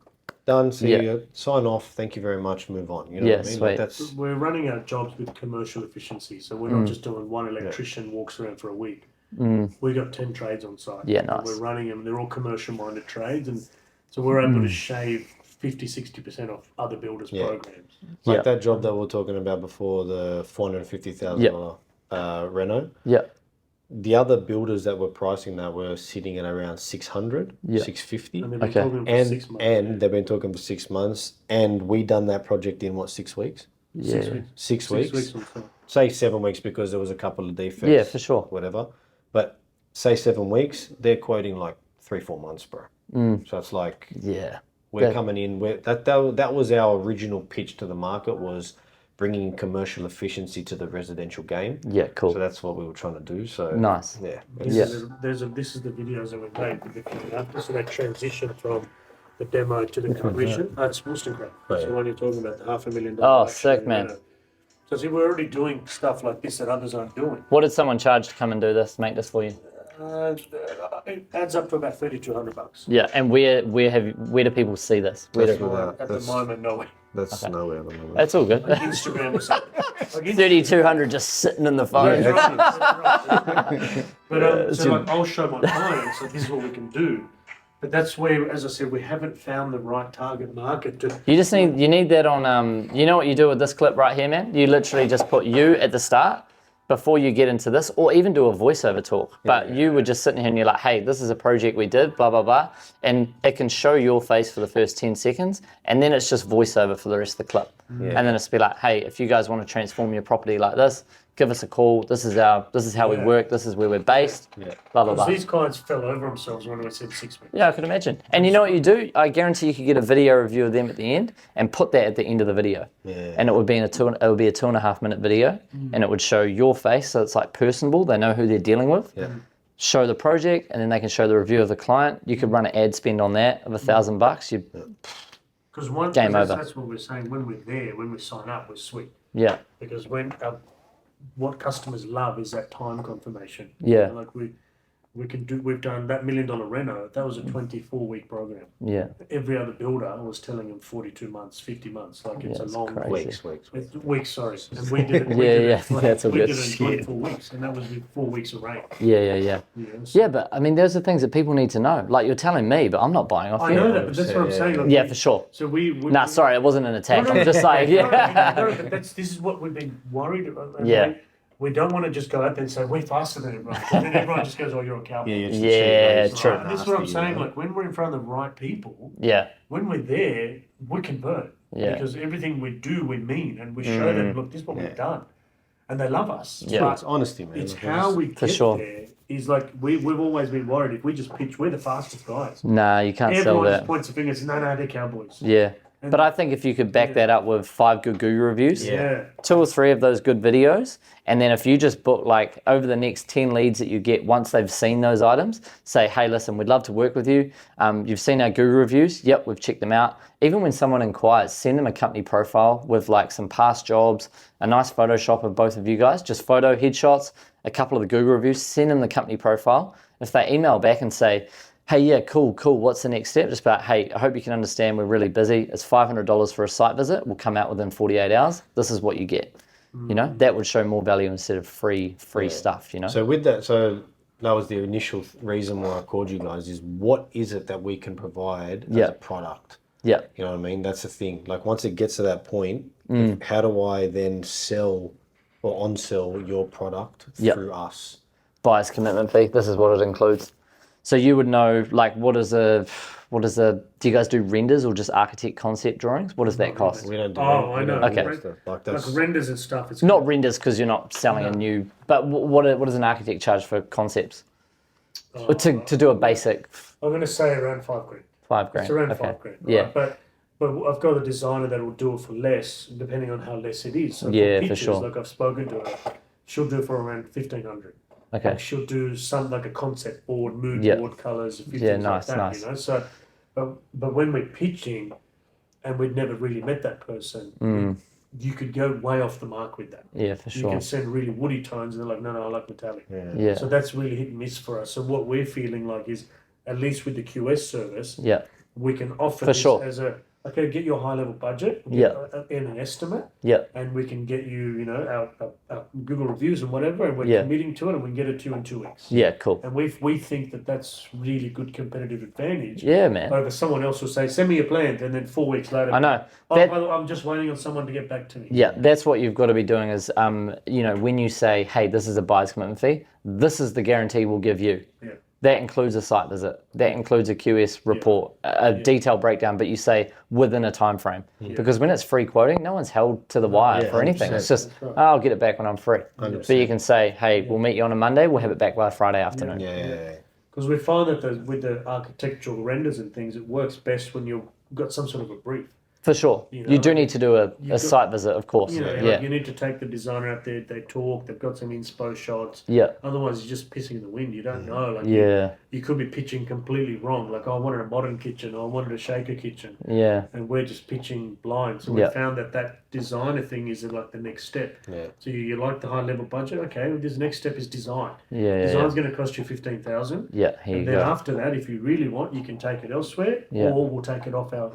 Done, see you, sign off, thank you very much, move on. You know what I mean? Sweet. Like we're running our jobs with commercial efficiency, so we're not just doing one electrician walks around for a week. We got 10 trades on site. Yeah, nice. We're running them, they're all commercial minded trades, and so we're able to shave 50-60% off other builders' programs. Like that job that we were talking about before, the $450,000 reno. Yeah. The other builders that were pricing that were sitting at around 600, 650. And they've been talking for 6 months. And they've been talking for 6 months. And we done that project in 6 weeks? Yeah. 6 weeks. 6 weeks. Say 7 weeks because there was a couple of defects. Yeah, for sure. Whatever. But say 7 weeks, they're quoting like 3-4 months, bro. So it's like we're coming in. That was our original pitch to the market, was bringing commercial efficiency to the residential game. Yeah, cool. So that's what we were trying to do. So nice. Yeah. This is the videos that we made before and after. So that transition from the demo to the completion. It's Wollstonecraft. That's the one you're talking about, the $500,000. Oh, sick, man. So see, we're already doing stuff like this that others aren't doing. What did someone charge to come and do this, make this for you? It adds up to about $3,200. Yeah, and where do people see this? At the moment, nowhere. That's nowhere at the moment. That's all good. Like Instagram or something. Like 3,200 just sitting in the phone. But so like I'll show my clients that this is what we can do. But that's where, as I said, we haven't found the right target market to. You need that on. You know what you do with this clip right here, man? You literally just put you at the start before you get into this, or even do a voiceover talk. But you were just sitting here and you're like, hey, this is a project we did, blah, blah, blah. And it can show your face for the first 10 seconds, and then it's just voiceover for the rest of the clip. And then it's be like, hey, if you guys want to transform your property like this, give us a call. This is how we work. This is where we're based. Blah, blah, blah. These clients fell over themselves when we said 6 weeks. Yeah, I could imagine. And you know what you do? I guarantee you could get a video review of them at the end and put that at the end of the video. And it would be a 2.5 minute video, and it would show your face, so it's like personable. They know who they're dealing with. Show the project, and then they can show the review of the client. You could run an ad spend on that of $1,000. Because game over. that's what we're saying. When we're there, when we sign up, we're sweet. Yeah. Because what customers love is that time confirmation. Yeah. You know, like we've done that $1 million reno. That was a 24-week program. Yeah. Every other builder was telling them 42 months, 50 months. Like it's a long crazy. weeks. Sorry, and we did it. That's all we good. did it in 24 weeks, and that was with 4 weeks of rain. Yeah. Yeah, but I mean, those are things that people need to know. Like you're telling me, but I'm not buying off you. I know that, but that's what I'm saying. Like, yeah, for sure. So we Nah, sorry, it wasn't an attack. I'm just saying, but this is what we've been worried about. Yeah. We don't want to just go out there and say, we're faster than everyone. And then everyone just goes, oh, you're a cowboy. Yeah, true. And this is what I'm saying. Like, when we're in front of the right people, when we're there, we convert. Yeah. Because everything we do, we mean. And we show them, look, this is what we've done. And they love us. Yeah. But it's honesty, man. it's how we get there. Is like, we've always been worried. If we just pitch, we're the fastest guys. Nah, you can't sell that. Everyone just points the finger and says, no, they're cowboys. Yeah. But I think if you could back that up with 5 good Google reviews, 2 or 3 of those good videos, and then if you just book like over the next 10 leads that you get once they've seen those items, say, hey, listen, we'd love to work with you. You've seen our Google reviews. Yep, we've checked them out. Even when someone inquires, send them a company profile with like some past jobs, a nice Photoshop of both of you guys, just photo, headshots, a couple of the Google reviews, send them the company profile. If they email back and say, hey, yeah, cool, what's the next step? Just about, hey, I hope you can understand we're really busy. It's $500 for a site visit. We'll come out within 48 hours. This is what you get. You know, that would show more value instead of free stuff, you know? So with that, that was the initial reason why I called you guys is what is it that we can provide as a product? Yeah. You know what I mean? That's the thing. Like once it gets to that point, how do I then sell or on-sell your product through us? Buyer's commitment fee. This is what it includes. So you would know, like, do you guys do renders or just architect concept drawings? What does that cost? We don't do I know. Okay. Like renders and stuff. It's not renders because you're not selling a new, but what does an architect charge for concepts? To do a basic? I'm going to say around $5,000. $5,000. It's around $5,000. Right? Yeah. But I've got a designer that will do it for less, depending on how less it is. So for pictures, sure. Like I've spoken to her, she'll do it for around $1,500. Okay. Like she'll do something like a concept board, mood board, colours, a few things like that. You know? So, but when we're pitching, and we'd never really met that person, you could go way off the mark with that. Yeah, for sure. You can send really woody tones, and they're like, no, I like metallic. Yeah. So that's really hit and miss for us. So what we're feeling like is, at least with the QS service, we can offer this as a, okay, get your high level budget, in an estimate, and we can get you, our Google reviews and whatever, and we're committing to it, and we can get it to you in 2 weeks. Yeah, cool. And we think that that's really good competitive advantage. Yeah, man. Over someone else will say, send me a plan, and then 4 weeks later, I know. I'm just waiting on someone to get back to me. Yeah, that's what you've got to be doing is, when you say, hey, this is a buyer's commitment fee, this is the guarantee we'll give you. Yeah. That includes a site visit. That includes a QS report, a detailed breakdown, but you say within a time frame. Because when it's free quoting, no one's held to the wire for anything. 100%. It's just, I'll get it back when I'm free. 100%. But you can say, hey, we'll meet you on a Monday, we'll have it back by Friday afternoon. Yeah. Because we find that with the architectural renders and things, it works best when you've got some sort of a brief. For sure. You do need to do a site visit, of course. Like you need to take the designer out there, they talk, they've got some inspo shots. Yeah. Otherwise, you're just pissing in the wind. You don't know. Like you could be pitching completely wrong. Like, I wanted a modern kitchen, or I wanted a shaker kitchen. Yeah. And we're just pitching blind. So we found that designer thing is like the next step. Yeah. So you like the high level budget? Okay, well, this next step is design. Design's going to cost you $15,000. Yeah. And then after that, if you really want, you can take it elsewhere, or we'll take it off our.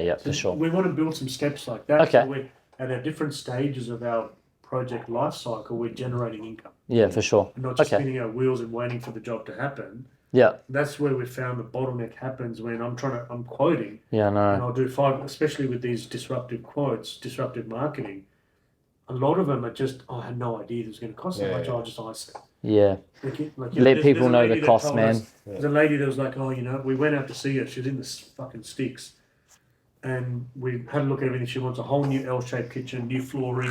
Yeah, for sure. We want to build some steps like that. Okay. So we're at our different stages of our project life cycle, we're generating income. Yeah, for sure. We're not just spinning our wheels and waiting for the job to happen. Yeah. That's where we found the bottleneck happens when I'm quoting. Yeah, no. And I'll do 5, especially with these disruptive quotes, disruptive marketing. A lot of them are just, I had no idea it was going to cost that much. I'll just ice it. Yeah. Let people know the cost, man. There's a lady that was like, we went out to see her. She was in the fucking sticks. And we had a look at everything. She wants a whole new L-shaped kitchen, new flooring.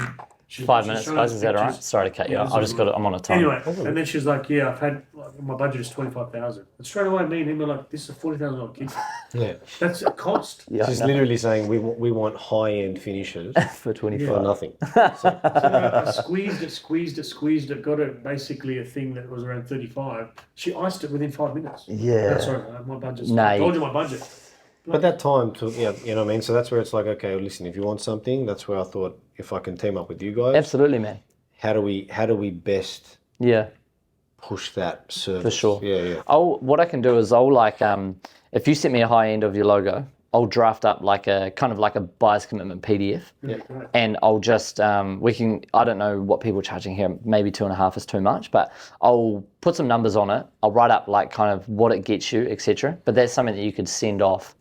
5 minutes, guys. Is that all right? Sorry to cut you off. I'm on a time. Anyway, and then she's like, I've had, my budget is $25,000. And straight away, me and him were like, this is a $40,000 kitchen. Yeah. That's a cost. She's literally saying, we want high-end finishes for 25 for nothing. So I squeezed it, got it basically a thing that was around 35. She iced it within 5 minutes. Yeah. Sorry, my budget's, I told you my budget. But that time took, you know what I mean? So that's where it's like, okay, listen, if you want something, that's where I thought if I can team up with you guys. Absolutely, man. How do we best push that service? For sure. Yeah. What I can do is if you send me a high end of your logo, I'll draft up like a kind of like a buyer's commitment PDF. Yeah. And I'll just, I don't know what people are charging here, maybe 2.5 is too much, but I'll put some numbers on it. I'll write up like kind of what it gets you, etc. But that's something that you could send off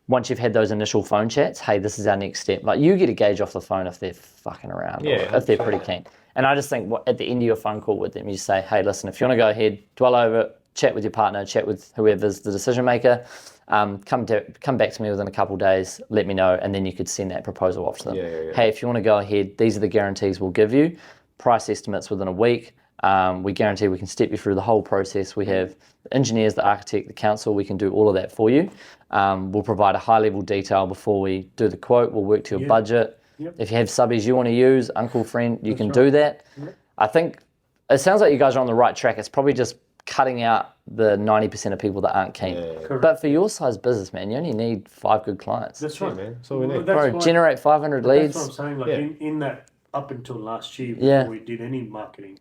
once you've had those initial phone chats. Hey, this is our next step. Like you get a gauge off the phone if they're fucking around or if they're pretty keen. And I just think at the end of your phone call with them, you say, hey, listen, if you want to go ahead, dwell over it, chat with your partner, chat with whoever's the decision maker, come back to me within a couple of days, let me know, and then you could send that proposal off to them. Hey, if you want to go ahead, these are the guarantees we'll give you. Price estimates within a week. We guarantee we can step you through the whole process. We have the engineers, the architect, the council. We can do all of that for you. We'll provide a high-level detail before we do the quote. We'll work to your budget. Yep. If you have subbies you want to use, uncle, friend, you can do that. Yep. I think it sounds like you guys are on the right track. It's probably just cutting out the 90% of people that aren't keen. But for your size business, man, you only need 5 good clients. That's right, man. That's all we need. Bro, generate 500 leads. That's what I'm saying. Like in that up until last year, before we did any marketing,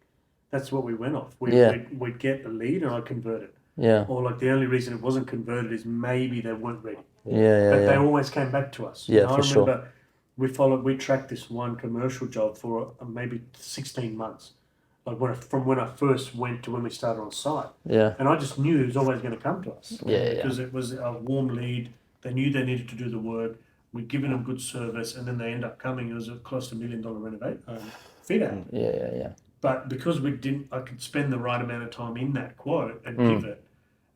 that's what we went off. We'd get the lead and I'd convert it. Yeah. Or like the only reason it wasn't converted is maybe they weren't ready. But they always came back to us. Yeah, for sure. We tracked this one commercial job for maybe 16 months. Like from when I first went to when we started on site. Yeah. And I just knew it was always going to come to us. Because it was a warm lead. They knew they needed to do the work. We'd given them good service, and then they end up coming. It was close to $1 million fit out. Yeah. But because I could spend the right amount of time in that quote and give it,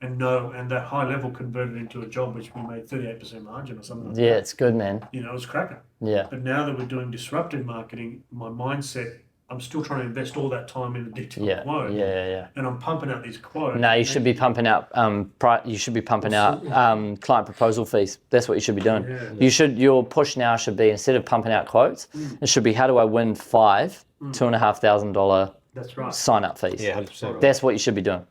and that high level converted into a job which we made 38% margin or something like that. Yeah, it's good, man. You know, it's cracker. Yeah. But now that we're doing disruptive marketing, my mindset, I'm still trying to invest all that time in the detailed quote. Yeah. And I'm pumping out these quotes. No, you should be pumping out. Client proposal fees. That's what you should be doing. Yeah. Your push now should be, instead of pumping out quotes, it should be, how do I win 5 $2,500 That's right. sign up fees? Yeah, 100%. That's what you should be doing.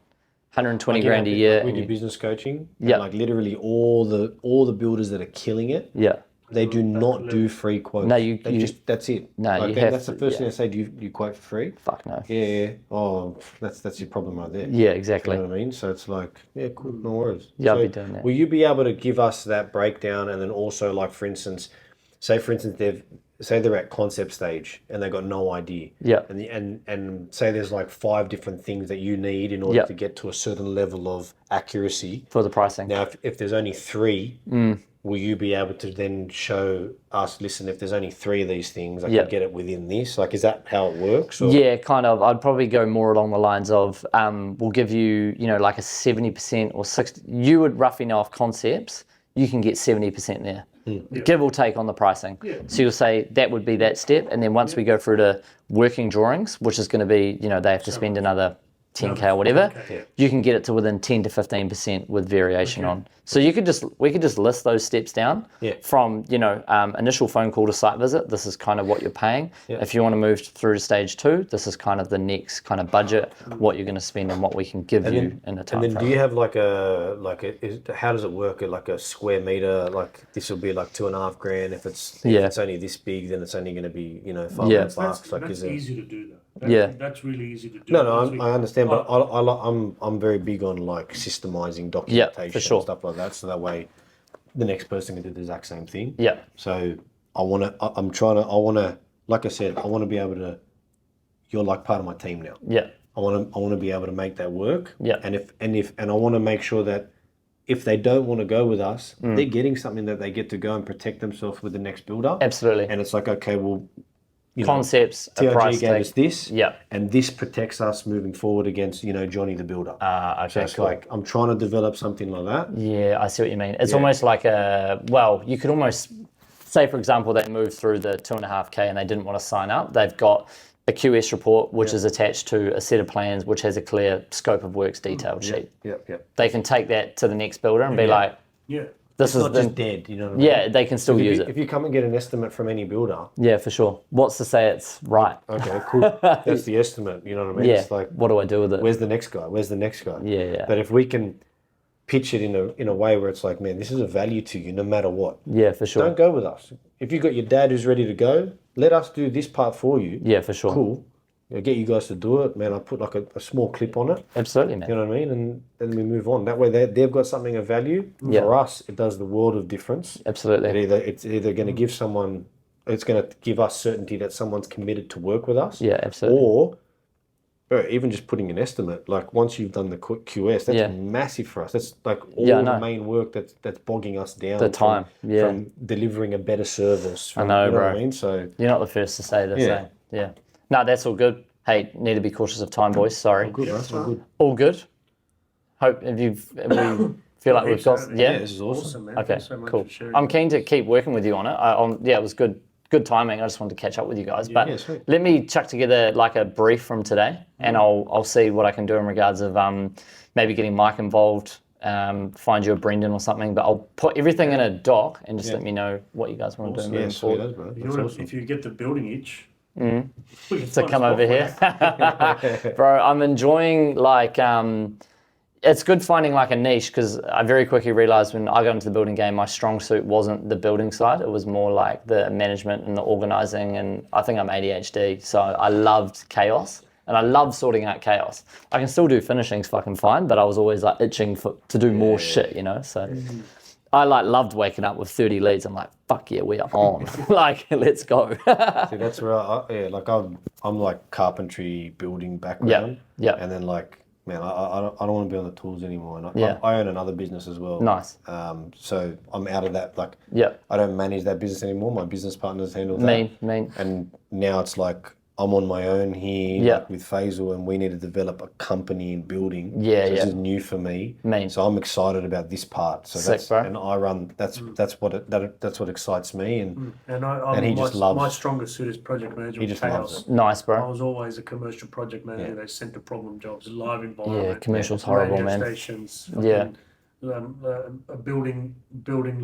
120 grand a year. We do business coaching. Yeah. Like literally all the builders that are killing it. Yeah. They do not do free quotes. No, that's it. No, that's the first thing they say. Do you quote for free? Fuck no. Yeah. Oh, that's your problem right there. Yeah, exactly. You know what I mean? So it's like, yeah, cool, no worries. Yeah, I'll be doing that. Will you be able to give us that breakdown, and then also, like, for instance, they're at concept stage and they've got no idea. Yeah. And say there's like 5 different things that you need in order to get to a certain level of accuracy for the pricing. Now, if there's only 3, will you be able to then show us, listen, if there's only 3 of these things, I can get it within this? Like, is that how it works? Or? Yeah, kind of. I'd probably go more along the lines of, we'll give you, like a 70% or 60%. You would roughly know off concepts, you can get 70% there. Give or take on the pricing. Yeah. So you'll say that would be that step, and then once we go through to working drawings, which is going to be, they have to spend another 10K or whatever, you can get it to within 10 to 15% with variation on. So we could just list those steps down from, initial phone call to site visit. This is kind of what you're paying. If you want to move through to stage 2, this is kind of the next kind of budget, what you're going to spend and what we can give you in a time frame. And then do you have how does it work? Like a square meter, like this will be like 2.5 grand. If it's only this big, then it's only going to be, $500. That's easy to do though. That's really easy to do. No, I understand, but I'm very big on like systemizing documentation and stuff like that, so that way the next person can do the exact same thing. Yeah. So like I said, I want to be able to. You're like part of my team now. Yeah. I want to be able to make that work. Yeah. And I want to make sure that if they don't want to go with us, they're getting something that they get to go and protect themselves with the next builder. Absolutely. And it's like, okay, well. Concepts, TIG gave us this, and this protects us moving forward against, Johnny the builder. Okay, so it's like, I'm trying to develop something like that. Yeah, I see what you mean. It's almost like you could almost say, for example, they moved through the 2.5K and they didn't want to sign up. They've got a QS report, which is attached to a set of plans, which has a clear scope of works detailed sheet. They can take that to the next builder and be like, this is not just dead, you know what I mean? Yeah, they can still use it. If you come and get an estimate from any builder. Yeah, for sure. What's to say it's right? Okay, cool. That's the estimate, you know what I mean? Yeah, it's like, what do I do with it? Where's the next guy? Yeah. Yeah. But if we can pitch it in a way where it's like, man, this is a value to you no matter what. Yeah, for sure. Don't go with us. If you've got your dad who's ready to go, let us do this part for you. Yeah, for sure. Cool. Get you guys to do it, man. I put like a small clip on it. Absolutely, man. You know what I mean? And then we move on. That way they've got something of value. Yeah. For us, it does the world of difference. Absolutely. It's either going to give someone, it's going to give us certainty that someone's committed to work with us. Yeah, absolutely. Or even just putting an estimate, like once you've done the QS, that's massive for us. That's like all the main work that's bogging us down. The time, from delivering a better service. I know, bro. What I mean? So you're not the first to say the same. Yeah. No, that's all good. Hey, need to be cautious of time, boys. Sorry. all good, bro. All good. All good. Hope if we feel like we've got This is awesome. Man. Okay, Thanks so much cool. for sharing I'm that. keen to keep working with you on it. It was good timing. I just wanted to catch up with you guys. But sweet. let me chuck together like a brief from today, and I'll see what I can do in regards of maybe getting Mike involved. Find you a Brendan or something. But I'll put everything in a doc and just let me know what you guys want to do moving Sweet forward. as, bro. You know, if you get the building itch, To come over here. Bro, I'm enjoying it's good finding like a niche, because I very quickly realized when I got into the building game, my strong suit wasn't the building side. It was more like the management and the organizing, and I think I'm ADHD. So I loved chaos and I love sorting out chaos. I can still do finishings fucking fine, but I was always like itching to do more shit, you know? So I loved waking up with 30 leads. I'm like, fuck yeah, we are on. Like, let's go. See, that's where I'm like carpentry building background. Yeah. And then like, man, I don't want to be on the tools anymore. And I own another business as well. Nice. So I'm out of that. Like, I don't manage that business anymore. My business partners handle that. Mean. And now it's like I'm on my own here like with Faisal, and we need to develop a company in building. This is new for me. So I'm excited about this part. So sick, bro. And I run. That's what excites me. And he just loves. My strongest suit is project management. He just loves it. Nice, I bro. was always a commercial project manager. They sent the problem jobs, live environment. Yeah, commercial's horrible, radio man. Stations, building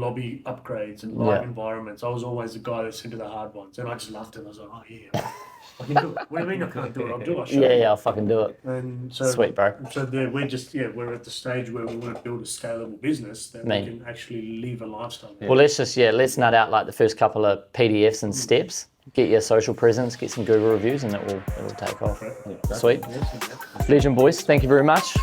lobby upgrades and live environments. I was always the guy that sent to the hard ones, and I just loved it. I was like, oh yeah, I can do it. What do you mean I can't do it? I'll do it. I'll show you. I'll fucking do it. And so, Sweet, bro. So we're at the stage where we want to build a scalable business that we can actually live a lifestyle. Well, let's nut out like the first couple of PDFs and steps. Get your social presence, get some Google reviews, and it'll take off. Sweet. Legend boys, thank you very much.